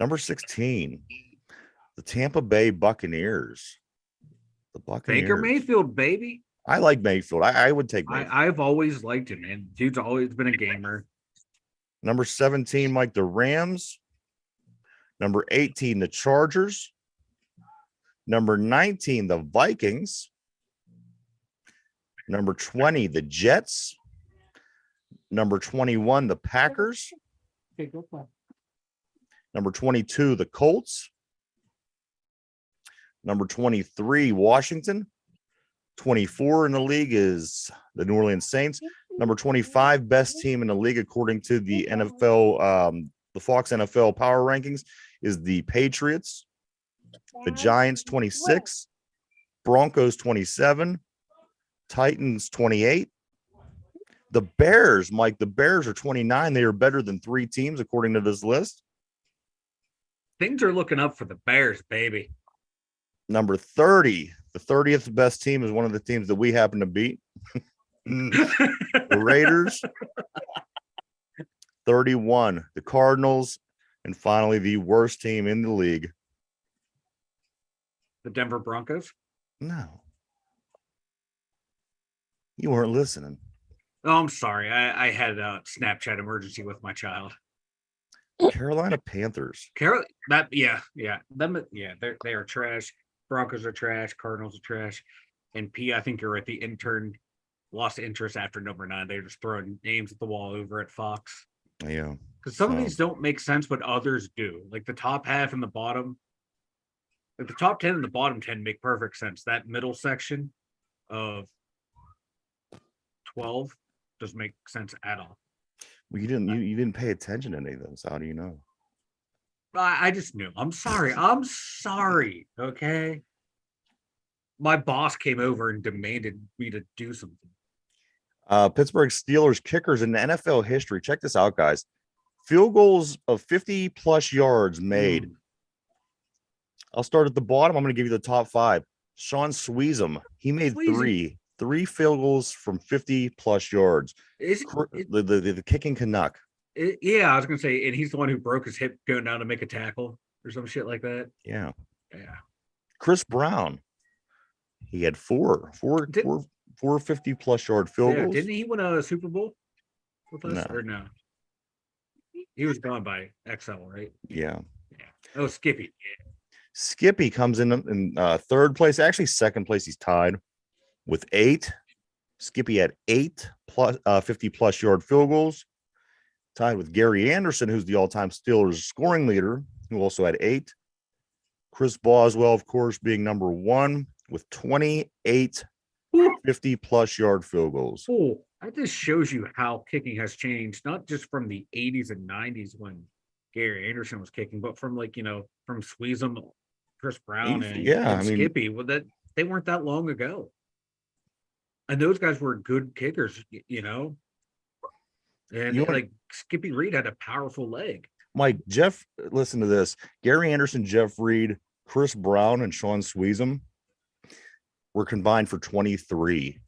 [SPEAKER 2] Number 16, the Tampa Bay Buccaneers. The Buccaneers.
[SPEAKER 3] Baker Mayfield, baby.
[SPEAKER 2] I like Mayfield. I would take Mayfield.
[SPEAKER 3] I've always liked him, man. Dude's always been a gamer.
[SPEAKER 2] Number 17, Mike, the Rams. Number 18, the Chargers. Number 19, the Vikings. Number 20, the Jets. Number 21, the Packers.
[SPEAKER 3] Okay, go play.
[SPEAKER 2] Number 22, the Colts. Number 23, Washington. 24 in the league is the New Orleans Saints. Number 25, best team in the league according to the NFL the Fox NFL Power Rankings is the Patriots, the Giants 26, Broncos 27, Titans 28. The Bears, Mike, the Bears are 29. They are better than 3 teams according to this list.
[SPEAKER 3] Things are looking up for the Bears, baby.
[SPEAKER 2] Number 30, the 30th best team is one of the teams that we happen to beat. The Raiders. 31, the Cardinals. And finally, the worst team in the league.
[SPEAKER 3] The Denver Broncos.
[SPEAKER 2] No. You weren't listening.
[SPEAKER 3] Oh, I'm sorry. I had a Snapchat emergency with my child.
[SPEAKER 2] Carolina Panthers.
[SPEAKER 3] Them, they are trash. Broncos are trash. Cardinals are trash. And P, I think you're right. The intern lost interest after number 9. They're just throwing names at the wall over at Fox.
[SPEAKER 2] Yeah.
[SPEAKER 3] Because some of these don't make sense, but others do. Like the top half and the bottom. Like the top 10 and the bottom 10 make perfect sense. That middle section of 12 doesn't make sense at all.
[SPEAKER 2] Well, you didn't pay attention to any of them, so how do you know?
[SPEAKER 3] I just knew. I'm sorry. Okay. My boss came over and demanded me to do something.
[SPEAKER 2] Pittsburgh Steelers kickers in NFL history. Check this out, guys. Field goals of 50 plus yards made. I'll start at the bottom. I'm going to give you the top 5. Sean Sweezum. He made three field goals from 50 plus yards. The kicking Canuck.
[SPEAKER 3] Yeah, I was going to say, and he's the one who broke his hip going down to make a tackle or some shit like that.
[SPEAKER 2] Yeah.
[SPEAKER 3] Yeah.
[SPEAKER 2] Chris Brown. He had four 50 plus yard field goals.
[SPEAKER 3] Didn't he win a Super Bowl with us?
[SPEAKER 2] No.
[SPEAKER 3] Or no? He was gone by XL, right?
[SPEAKER 2] Yeah.
[SPEAKER 3] Oh, Skippy. Yeah.
[SPEAKER 2] Skippy comes in third place. Actually, second place. He's tied with 8. Skippy had 8 plus 50 plus yard field goals. Tied with Gary Anderson, who's the all-time Steelers scoring leader, who also had 8. Chris Boswell, of course, being number 1 with 28 50 plus yard field goals.
[SPEAKER 3] Oh, that just shows you how kicking has changed, not just from the 80s and 90s when Gary Anderson was kicking, but from from Sweezum, Chris Brown, and Skippy. Well, that they weren't that long ago. And those guys were good kickers, And like Skippy Reed had a powerful leg.
[SPEAKER 2] Mike, Jeff, listen to this. Gary Anderson, Jeff Reed, Chris Brown, and Sean Sweezum were combined for 23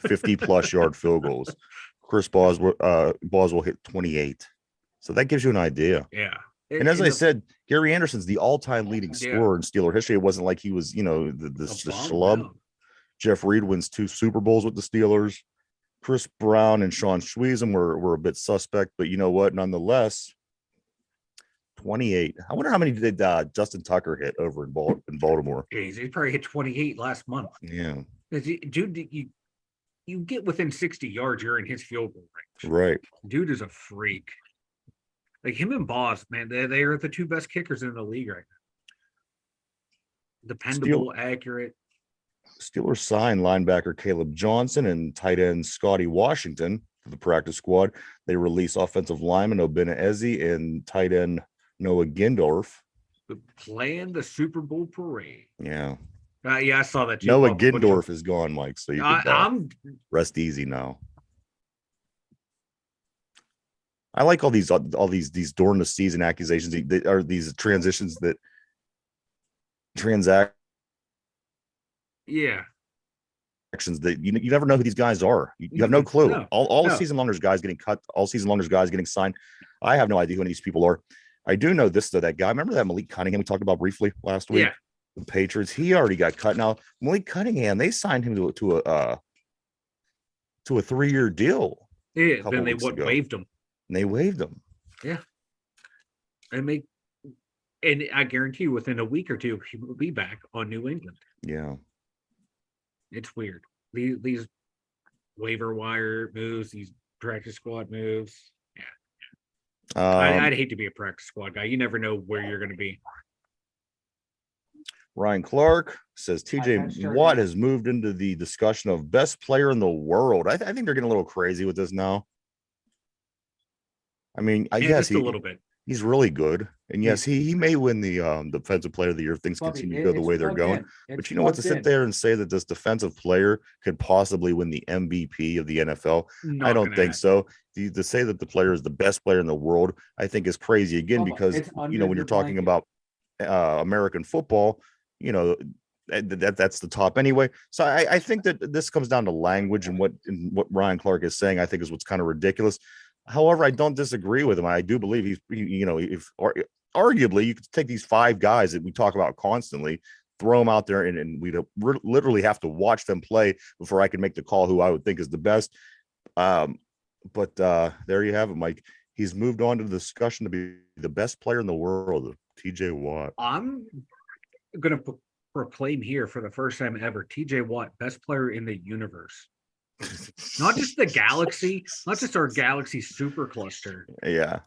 [SPEAKER 2] 50 plus yard field goals. Chris Boswell hit 28. So that gives you an idea.
[SPEAKER 3] Yeah.
[SPEAKER 2] And as I said, Gary Anderson's the all-time leading scorer in Steeler history. It wasn't like he was, the schlub.
[SPEAKER 3] No.
[SPEAKER 2] Jeff Reed wins 2 Super Bowls with the Steelers. Chris Brown and Sean Sweezum were a bit suspect, but you know what? Nonetheless, 28. I wonder how many did Justin Tucker hit over in Baltimore?
[SPEAKER 3] Jeez, he probably hit 28 last month.
[SPEAKER 2] Yeah.
[SPEAKER 3] Dude, you get within 60 yards, you're in his field goal range.
[SPEAKER 2] Right.
[SPEAKER 3] Dude is a freak. Like him and Boss, man, they are the 2 best kickers in the league right now. Dependable, accurate.
[SPEAKER 2] Steelers signed linebacker Caleb Johnson and tight end Scotty Washington to the practice squad. They release offensive lineman Obina Eze and tight end Noah Gindorf.
[SPEAKER 3] Playing the Super Bowl parade.
[SPEAKER 2] Yeah.
[SPEAKER 3] I saw that too.
[SPEAKER 2] Noah Gindorf is gone, Mike. So you can rest easy now. I like all these during the season accusations. They are these transitions that transact.
[SPEAKER 3] Yeah.
[SPEAKER 2] Actions that you never know who these guys are. You have no clue.
[SPEAKER 3] No,
[SPEAKER 2] all season long, there's guys getting cut. All season long, there's guys getting signed. I have no idea who any of these people are. I do know this, though. That guy, remember that Malik Cunningham we talked about briefly last week?
[SPEAKER 3] Yeah.
[SPEAKER 2] The Patriots. He already got cut. Now Malik Cunningham, they signed him to a 3-year deal.
[SPEAKER 3] Yeah. Then they waived him.
[SPEAKER 2] And they waived him.
[SPEAKER 3] Yeah. And I guarantee you, within a week or two, he will be back on New England.
[SPEAKER 2] Yeah.
[SPEAKER 3] It's weird. These waiver wire moves, these practice squad moves. Yeah. I'd hate to be a practice squad guy. You never know where you're going to be.
[SPEAKER 2] Ryan Clark says TJ Watt has moved into the discussion of best player in the world. I think they're getting a little crazy with this now. I mean, I guess
[SPEAKER 3] just a little bit.
[SPEAKER 2] He's really good. And yes, he may win the defensive player of the year if things continue to go the way they're going. But you know what? To sit there and say that this defensive player could possibly win the MVP of the NFL, I don't think so. To say that the player is the best player in the world, I think is crazy again, because when you're talking about American football, that's the top anyway. So I think that this comes down to language, and what Ryan Clark is saying, I think, is what's kind of ridiculous. However, I don't disagree with him. I do believe arguably you could take these 5 guys that we talk about constantly, throw them out there, and we'd literally have to watch them play before I could make the call who I would think is the best. But there you have it, Mike. He's moved on to the discussion to be the best player in the world, TJ Watt.
[SPEAKER 3] I'm going to proclaim here for the first time ever, TJ Watt, best player in the universe. Not just the galaxy, not just our galaxy super cluster.
[SPEAKER 2] Yeah.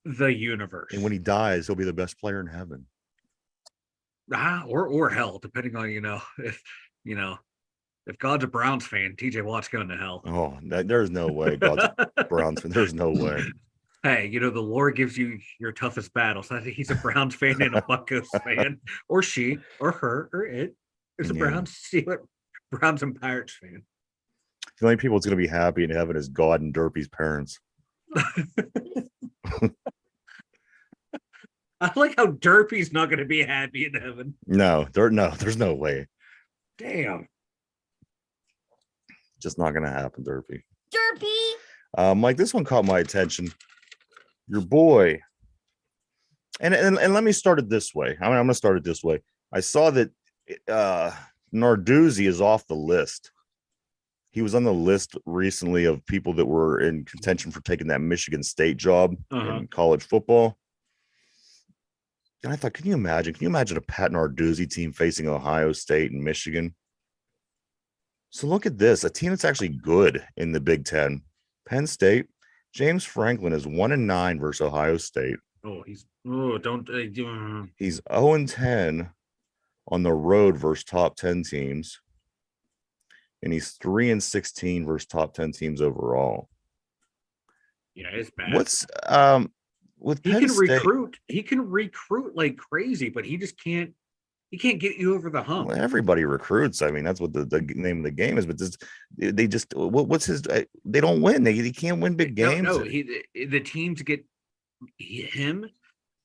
[SPEAKER 3] The universe.
[SPEAKER 2] And when he dies, he'll be the best player in heaven.
[SPEAKER 3] Or hell, depending on, if God's a Browns fan, TJ Watt's going to hell.
[SPEAKER 2] Oh, there's no way God's a Browns fan. There's no way.
[SPEAKER 3] Hey, the Lord gives you your toughest battles. I think he's a Browns fan and a Buccos fan, or she, or her, or it is a Browns and Pirates fan.
[SPEAKER 2] The only people that's going to be happy in heaven is God and Derpy's parents.
[SPEAKER 3] I like how Derpy's not going to be happy in heaven.
[SPEAKER 2] No, there's no way.
[SPEAKER 3] Damn.
[SPEAKER 2] Just not going to happen, Derpy.
[SPEAKER 4] Derpy.
[SPEAKER 2] Mike, this one caught my attention. Your boy. And let me start it this way. I'm going to start it this way. I saw that Narduzzi is off the list. He was on the list recently of people that were in contention for taking that Michigan State job in college football. And I thought, can you imagine a Pat Narduzzi team facing Ohio State and Michigan? So look at this, a team that's actually good in the Big Ten. Penn State, James Franklin is 1-9 versus Ohio State. He's 0-10 on the road versus top 10 teams. And he's 3-16 versus top 10 teams overall.
[SPEAKER 3] Yeah, it's bad.
[SPEAKER 2] What's with
[SPEAKER 3] he
[SPEAKER 2] Penn
[SPEAKER 3] can
[SPEAKER 2] State,
[SPEAKER 3] recruit. He can recruit like crazy, but he just can't. He can't get you over the hump.
[SPEAKER 2] Well, everybody recruits. I mean, that's what the name of the game is. But they just what's his? They don't win. They can't win big games.
[SPEAKER 3] No, the teams get him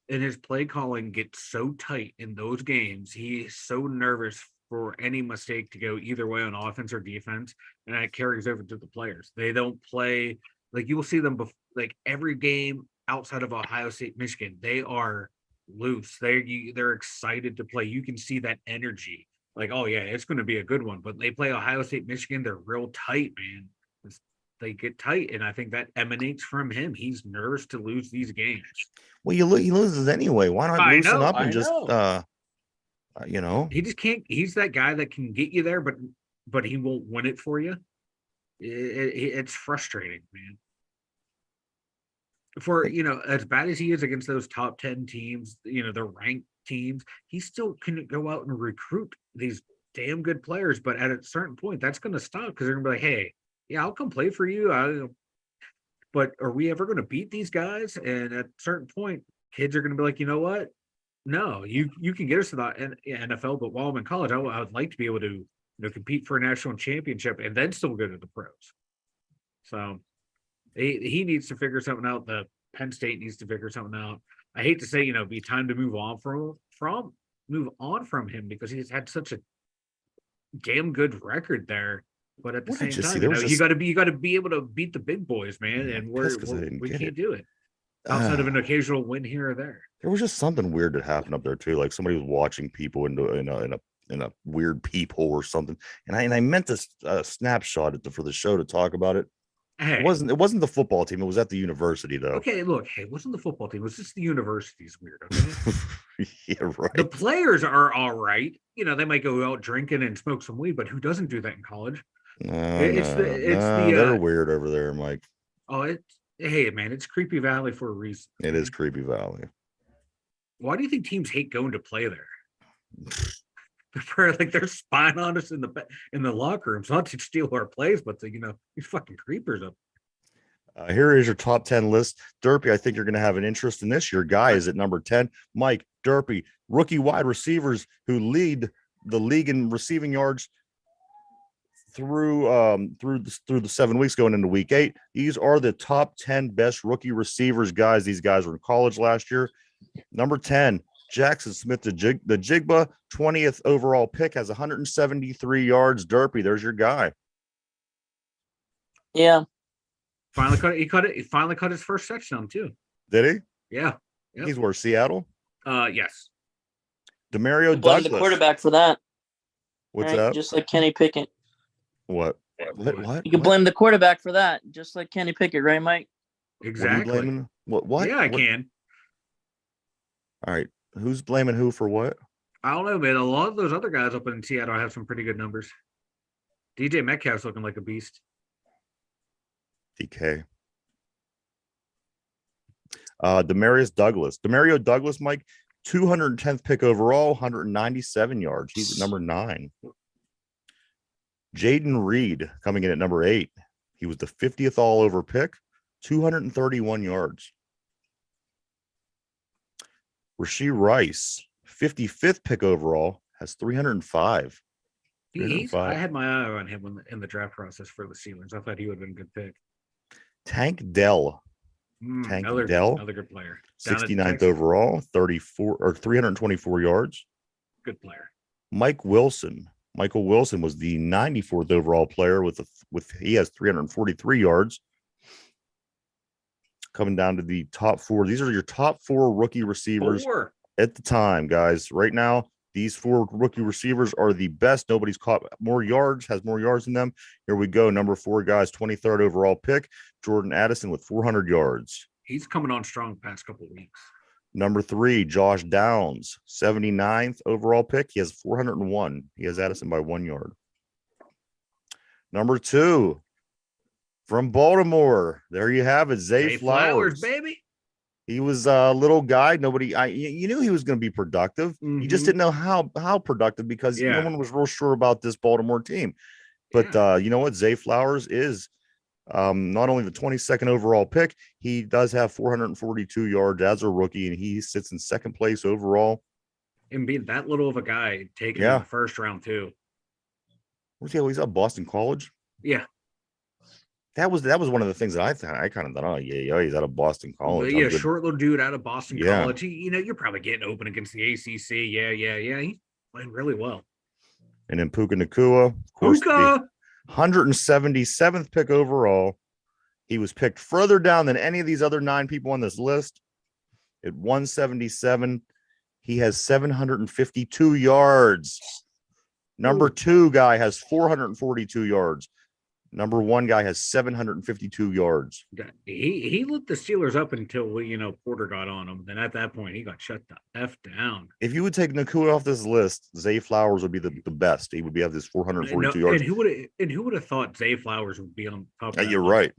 [SPEAKER 3] and his play calling gets so tight in those games. He's so nervous for any mistake to go either way on offense or defense, and that carries over to the players. They don't play like you will see them like every game outside of Ohio State, Michigan. They are loose. They're excited to play. You can see that energy. Like, oh yeah, it's going to be a good one. But they play Ohio State, Michigan. They're real tight, man. They get tight, and I think that emanates from him. He's nervous to lose these games.
[SPEAKER 2] Well, he loses anyway. Why not loosen up and just
[SPEAKER 3] He just can't. He's that guy that can get you there, but he won't win it for you. It's frustrating, man. For as bad as he is against those top 10 teams, the ranked teams, he still can go out and recruit these damn good players. But at a certain point, that's going to stop because they're going to be like, hey, yeah, I'll come play for you. But are we ever going to beat these guys? And at a certain point, kids are going to be like, you know what? No, you can get us to the NFL, but while I'm in college, I would like to be able to compete for a national championship and then still go to the pros. So he needs to figure something out. The Penn State needs to figure something out. I hate to say, be time to move on from him because he's had such a damn good record there. But at the same time, you got to be able to beat the big boys, man. And we can't do it outside of an occasional win here or there.
[SPEAKER 2] There was just something weird that happened up there too. Like somebody was watching people in a weird peephole or something. And I meant this snapshot for the show to talk about it.
[SPEAKER 3] Hey,
[SPEAKER 2] it wasn't the football team. It was at the university though.
[SPEAKER 3] Okay, look, it wasn't the football team. It was just the university's weird. Okay?
[SPEAKER 2] Yeah, right.
[SPEAKER 3] The players are all right. They might go out drinking and smoke some weed, but who doesn't do that in college?
[SPEAKER 2] They're weird over there, Mike.
[SPEAKER 3] Oh, hey man, it's Creepy Valley for a reason.
[SPEAKER 2] It is Creepy Valley. Why
[SPEAKER 3] do you think teams hate going to play there? They're spying on us in the locker rooms, not to steal our plays, but these fucking creepers up.
[SPEAKER 2] Here is your top 10 list. Derpy, I think you're going to have an interest in this. Your guy is at number 10. Mike, Derpy, rookie wide receivers who lead the league in receiving yards through the 7 weeks going into week 8. These are the top 10 best rookie receivers, guys. These guys were in college last year. Number 10, Jackson Smith, the Jigba, 20th overall pick, has 173 yards. Derpy, there's your guy.
[SPEAKER 1] Yeah.
[SPEAKER 3] He finally cut his first touchdown too.
[SPEAKER 2] Did he?
[SPEAKER 3] Yeah. Yep.
[SPEAKER 2] He's where, Seattle?
[SPEAKER 3] Yes.
[SPEAKER 2] Demario
[SPEAKER 1] Blame
[SPEAKER 2] Douglas.
[SPEAKER 1] the quarterback for that.
[SPEAKER 2] What's
[SPEAKER 1] right?
[SPEAKER 2] that?
[SPEAKER 1] Just like Kenny Pickett.
[SPEAKER 2] What?
[SPEAKER 1] You can blame the quarterback for that, just like Kenny Pickett, right, Mike?
[SPEAKER 3] Exactly.
[SPEAKER 2] What?
[SPEAKER 3] Yeah, I can.
[SPEAKER 2] All right. Who's blaming who for what?
[SPEAKER 3] I don't know, man. A lot of those other guys up in Seattle have some pretty good numbers. DJ Metcalf's looking like a beast.
[SPEAKER 2] DK. Demario Douglas, Mike, 210th pick overall, 197 yards. He's at number 9. Jaden Reed coming in at number 8. He was the 50th all-over pick, 231 yards. Rashee Rice, 55th pick overall, has 305.
[SPEAKER 3] I had my eye on him in the draft process for the Steelers. I thought he would have been a good pick.
[SPEAKER 2] Tank Dell.
[SPEAKER 3] Another good player.
[SPEAKER 2] 69th overall, 324 yards.
[SPEAKER 3] Good player.
[SPEAKER 2] Michael Wilson was the 94th overall player he has 343 yards. Coming down to the top 4. These are your top 4 rookie receivers at the time, guys. Right now, these 4 rookie receivers are the best. Nobody's caught more yards, has more yards than them. Here we go. Number 4, guys, 23rd overall pick, Jordan Addison with 400 yards.
[SPEAKER 3] He's coming on strong the past couple of weeks.
[SPEAKER 2] Number 3, Josh Downs, 79th overall pick. He has 401. He has Addison by 1 yard. Number 2, from Baltimore, there you have it, Zay Flowers,
[SPEAKER 3] baby.
[SPEAKER 2] He was a little guy. You knew he was going to be productive. You just didn't know how productive because no one was real sure about this Baltimore team. But you know what? Zay Flowers is not only the 22nd overall pick, he does have 442 yards as a rookie, and he sits in 2nd place overall.
[SPEAKER 3] And being that little of a guy taken in the first round too.
[SPEAKER 2] Where's he? He's at Boston College.
[SPEAKER 3] Yeah.
[SPEAKER 2] That was one of the things that I kind of thought, oh yeah, he's out of Boston College.
[SPEAKER 3] Yeah, short little dude out of Boston College. You're probably getting open against the ACC. Yeah. He's playing really well.
[SPEAKER 2] And then Puka Nacua, of course, the 177th pick overall. He was picked further down than any of these other 9 people on this list. At 177, he has 752 yards. Number 2 guy has 442 yards. Number 1 guy has 752 yards.
[SPEAKER 3] He lit the Steelers up until Porter got on him. Then at that point, he got shut the F down.
[SPEAKER 2] If you would take Nacua off this list, Zay Flowers would be the best. He would have this 442 yards.
[SPEAKER 3] And who would have thought Zay Flowers would be on top of that?
[SPEAKER 2] You're right.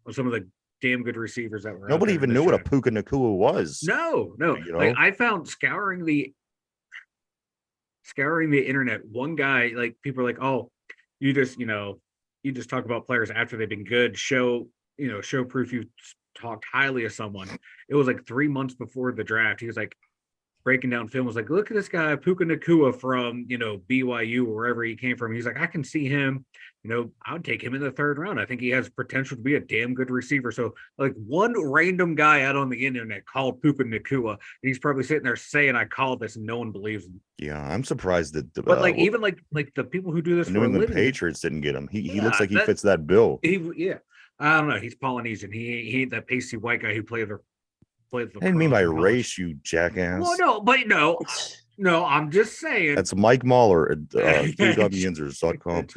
[SPEAKER 3] Of some of the damn good receivers that were
[SPEAKER 2] nobody even knew what a Puka Nacua was.
[SPEAKER 3] No. Like, I found scouring the internet, one guy, like, people are like, oh, you just talk about players after they've been good, show proof you talked highly of someone. It was like 3 months before the draft. He was like breaking down film, was like, look at this guy, Puka Nacua from, BYU or wherever he came from. He's like, I can see him, I would take him in the 3rd round. I think he has potential to be a damn good receiver. So like one random guy out on the internet called Puka Nacua, and he's probably sitting there saying, I called this, and no one believes him.
[SPEAKER 2] Yeah, I'm surprised that
[SPEAKER 3] even the people who do this
[SPEAKER 2] the New
[SPEAKER 3] for
[SPEAKER 2] England
[SPEAKER 3] a living,
[SPEAKER 2] Patriots didn't get him. He looks like he fits that bill.
[SPEAKER 3] I don't know. He's Polynesian. He ain't that pasty white guy who played the.
[SPEAKER 2] I didn't mean by race, you jackass.
[SPEAKER 3] Well, no, I'm just saying.
[SPEAKER 2] That's Mike Mahler at Dum.Yinzers.com.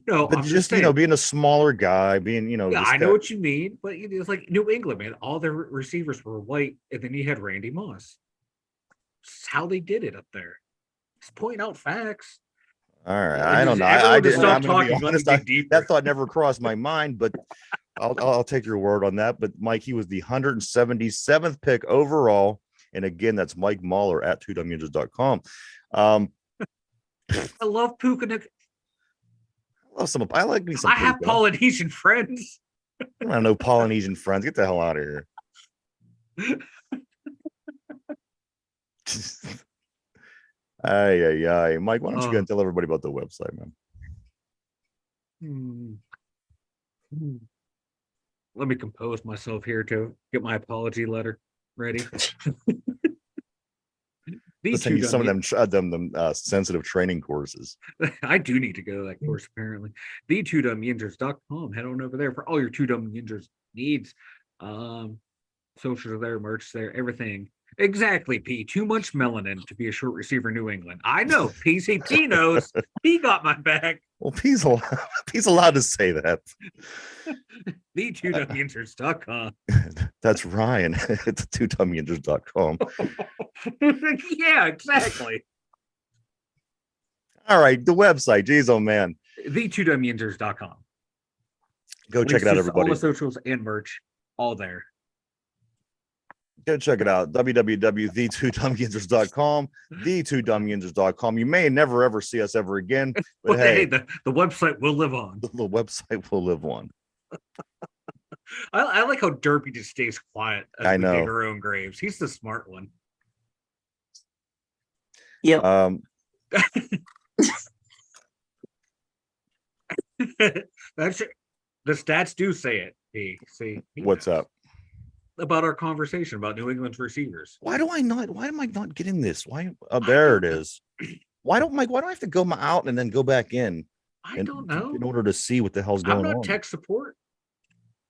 [SPEAKER 3] No,
[SPEAKER 2] but
[SPEAKER 3] I'm
[SPEAKER 2] just being a smaller guy, being
[SPEAKER 3] I know what you mean, but it's like New England, man. All their receivers were white, and then you had Randy Moss. It's how they did it up there. Just point out facts.
[SPEAKER 2] All right, I don't know. I didn't. I'm gonna be honest.
[SPEAKER 3] That
[SPEAKER 2] thought never crossed my mind, but I'll take your word on that. But Mike, he was the 177th pick overall, and again, that's Mike Mahler at Dum.Yinzers.com.
[SPEAKER 3] I love Puka.
[SPEAKER 2] I like me some.
[SPEAKER 3] I have Polynesian friends.
[SPEAKER 2] I don't know Polynesian friends. Get the hell out of here. Ay. Mike, why don't you go and tell everybody about the website, man?
[SPEAKER 3] Let me compose myself here to get my apology letter ready.
[SPEAKER 2] Send you some of them sensitive training courses.
[SPEAKER 3] I do need to go to that course, apparently. The2dumyinzers.com. Head on over there for all your 2Dumb Yinzers needs. Socials are there, merch there, everything. Exactly, P. Too much melanin to be a short receiver in New England. I know. PCP knows. He got my back.
[SPEAKER 2] Well, P's allowed to say that.
[SPEAKER 3] The2dumyinzers.com.
[SPEAKER 2] That's Ryan. It's 2dumyinzers.com.
[SPEAKER 3] Yeah, exactly.
[SPEAKER 2] All right, the website. Jeez, oh man.
[SPEAKER 3] The2dumyinzers.com.
[SPEAKER 2] Go check it out, everybody.
[SPEAKER 3] All the socials and merch, all there.
[SPEAKER 2] Go check it out. www.the2dumyinzers.com. The2dumyinzers.com. You may never ever see us ever again, but hey,
[SPEAKER 3] the website will live on.
[SPEAKER 2] The website will live on.
[SPEAKER 3] I like how Derpy just stays quiet as we dig our own graves. He's the smart one.
[SPEAKER 1] Yep.
[SPEAKER 3] That's the stats do say it. See,
[SPEAKER 2] what's up
[SPEAKER 3] about our conversation about New England's receivers?
[SPEAKER 2] Why am I not getting this? Why? There it is. Why do I have to go out and then go back in?
[SPEAKER 3] I don't know.
[SPEAKER 2] In order to see what the hell's going on.
[SPEAKER 3] I'm not tech support.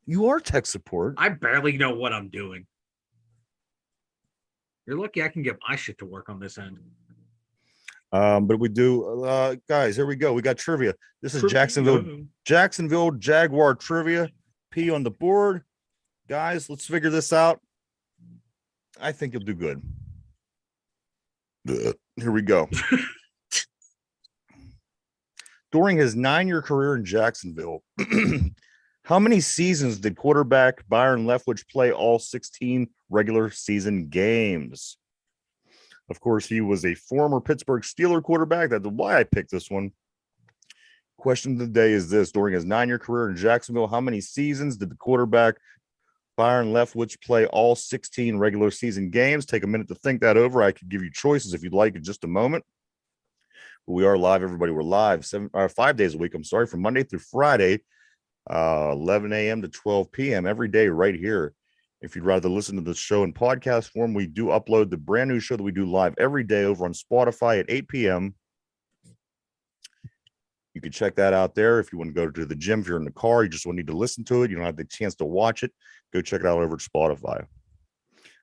[SPEAKER 2] You are tech support.
[SPEAKER 3] I barely know what I'm doing. You're lucky I can get my shit to work on this end.
[SPEAKER 2] But we do, guys, here we go. We got trivia. This is Jacksonville Jaguar trivia. P on the board. Guys, let's figure this out. I think you'll do good. Here we go. During his 9-year career in Jacksonville, how many seasons did quarterback Byron Leftwich play all 16 regular season games? Of course, he was a former Pittsburgh Steelers quarterback. That's why I picked this one. Question of the day is this. During his 9-year career in Jacksonville, how many seasons did the quarterback Byron Leftwich play all 16 regular season games? Take a minute to think that over. I could give you choices if you'd like in just a moment. But we are live, everybody. We're live 5 days a week. I'm sorry, from Monday through Friday, 11 a.m. to 12 p.m. every day right here. If you'd rather listen to the show in podcast form, we do upload the brand new show that we do live every day over on Spotify at 8 p.m. You can check that out there. If you want to go to the gym, if you're in the car, you just need to listen to it. You don't have the chance to watch it. Go check it out over at Spotify.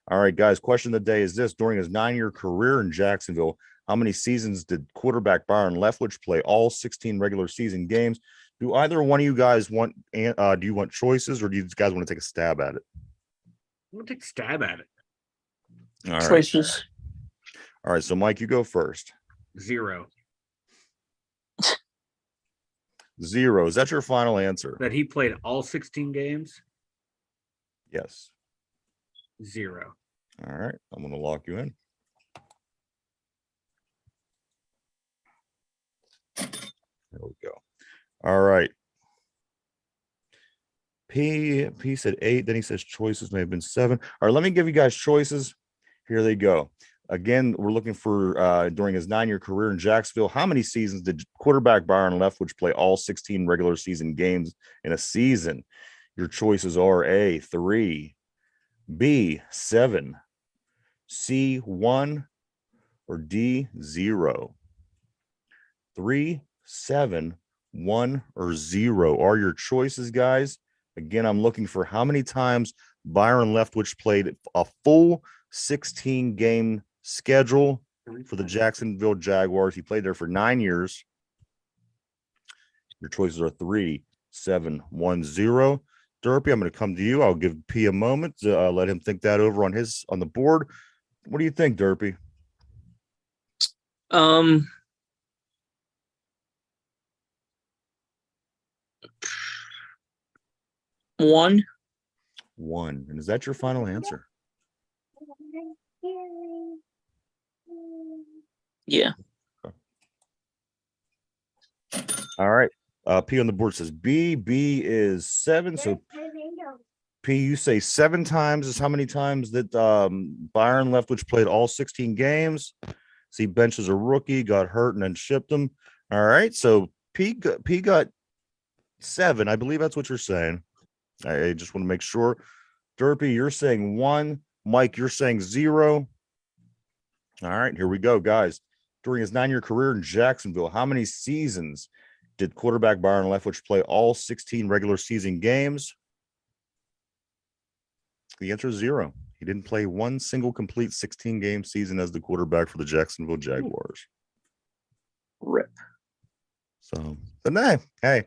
[SPEAKER 2] All right, guys, question of the day is this. During his 9-year career in Jacksonville, how many seasons did quarterback Byron Leftwich play all 16 regular season games? Do either one of you guys want, do you want choices, or do you guys want to take a stab at it?
[SPEAKER 3] I'm going to take a stab at it.
[SPEAKER 2] All right.
[SPEAKER 1] Choices.
[SPEAKER 2] All right, so Mike, you go first.
[SPEAKER 3] 0.
[SPEAKER 2] 0. Is that your final answer?
[SPEAKER 3] That he played all 16 games?
[SPEAKER 2] Yes.
[SPEAKER 3] 0.
[SPEAKER 2] All right, I'm going to lock you in. There we go. All right. P said 8. Then he says choices may have been 7. All right, let me give you guys choices. Here they go. Again, we're looking for during his 9-year career in Jacksonville, how many seasons did quarterback Byron Leftwich play all 16 regular season games in a season? Your choices are A, 3, B, 7, C, 1, or D, 0. 3, 7, 1, or 0 are your choices, guys. Again, I'm looking for how many times Byron Leftwich played a full 16-game schedule for the Jacksonville Jaguars. He played there for 9 years. Your choices are 3, 7, 1, 0. Derpy, I'm going to come to you. I'll give P a moment to let him think that over on the board. What do you think, Derpy?
[SPEAKER 1] 1.
[SPEAKER 2] 1. And is that your final answer?
[SPEAKER 1] Yeah.
[SPEAKER 2] All right. P on the board says B. B is 7. So P, you say 7 times is how many times that Byron Leftwich played all 16 games. See, benches a rookie, got hurt, and then shipped him. All right, so P got 7. I believe that's what you're saying. I just want to make sure. Derpy, you're saying 1. Mike, you're saying 0. All right, here we go, guys. During his 9-year career in Jacksonville, how many seasons did quarterback Byron Leftwich play all 16 regular season games? The answer is 0. He didn't play one single complete 16-game season as the quarterback for the Jacksonville Jaguars.
[SPEAKER 1] Rip.
[SPEAKER 2] So, but nah, hey,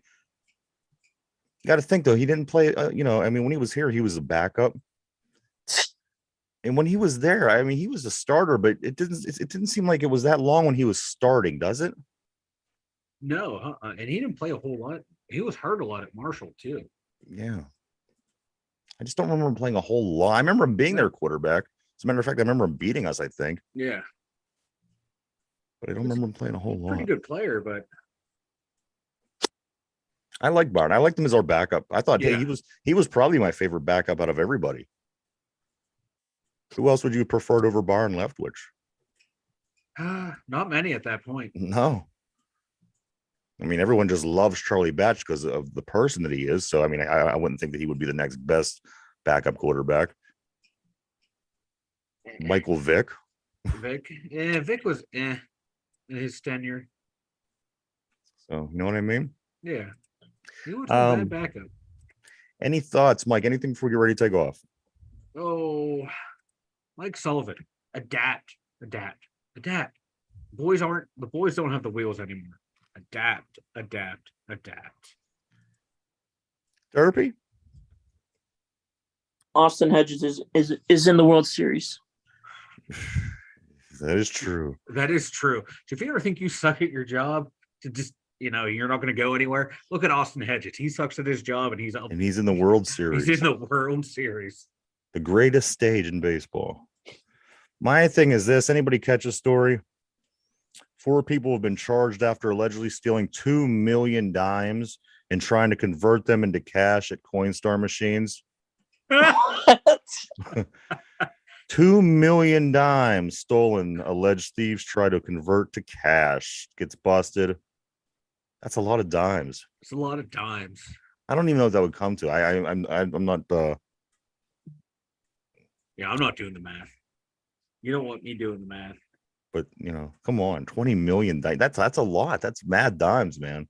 [SPEAKER 2] you got to think though. He didn't play. I mean, when he was here, he was a backup, and when he was there, I mean, he was a starter. But it didn't seem like it was that long when he was starting, does it?
[SPEAKER 3] No, and he didn't play a whole lot. He was hurt a lot at Marshall too.
[SPEAKER 2] Yeah. I just don't remember him playing a whole lot. I remember him being their quarterback. As a matter of fact, I remember him beating us, I think.
[SPEAKER 3] Yeah.
[SPEAKER 2] But I don't remember him playing a whole lot.
[SPEAKER 3] Pretty good player, but
[SPEAKER 2] I like Byron. I liked him as our backup. I thought
[SPEAKER 3] Yeah.
[SPEAKER 2] he was probably my favorite backup out of everybody. Who else would you prefer over Byron Leftwich?
[SPEAKER 3] not many at that point.
[SPEAKER 2] No. I mean, everyone just loves Charlie Batch because of the person that he is. So, I mean, I wouldn't think that he would be the next best backup quarterback. Michael Vick.
[SPEAKER 3] Vic. Yeah, Vic was in his tenure.
[SPEAKER 2] So, you know what I mean?
[SPEAKER 3] Yeah. He was a bad backup.
[SPEAKER 2] Any thoughts, Mike? Anything before we get ready to take off?
[SPEAKER 3] Oh, Mike Sullivan. Adapt. Boys don't have the wheels anymore. Adapt.
[SPEAKER 2] Derpy?
[SPEAKER 1] Austin Hedges is in the World Series.
[SPEAKER 2] That is true.
[SPEAKER 3] That is true. So if you ever think you suck at your job, to just you're not going to go anywhere, look at Austin Hedges. He sucks at his job, and he's
[SPEAKER 2] in the World Series.
[SPEAKER 3] He's in the World Series.
[SPEAKER 2] The greatest stage in baseball. My thing is this: anybody catch a story? 4 people have been charged after allegedly stealing 2 million dimes and trying to convert them into cash at Coinstar machines. 2 million dimes stolen. Alleged thieves try to convert to cash. Gets busted. That's a lot of dimes.
[SPEAKER 3] It's a lot of dimes.
[SPEAKER 2] I don't even know what that would come to. I'm not.
[SPEAKER 3] Yeah, I'm not doing the math. You don't want me doing the math.
[SPEAKER 2] But come on, 20 million. That's a lot. That's mad dimes, man.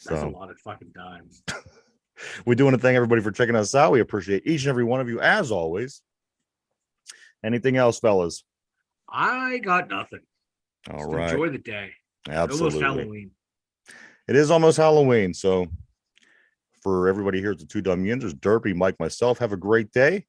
[SPEAKER 3] That's a lot of fucking dimes.
[SPEAKER 2] We do want to thank everybody for checking us out. We appreciate each and every one of you as always. Anything else, fellas?
[SPEAKER 3] I got nothing.
[SPEAKER 2] All
[SPEAKER 3] Just
[SPEAKER 2] right.
[SPEAKER 3] Enjoy the day.
[SPEAKER 2] Absolutely.
[SPEAKER 3] Almost Halloween.
[SPEAKER 2] It is almost Halloween. So for everybody here at the Two Dum Yinzers, Derpy, Mike, myself, have a great day.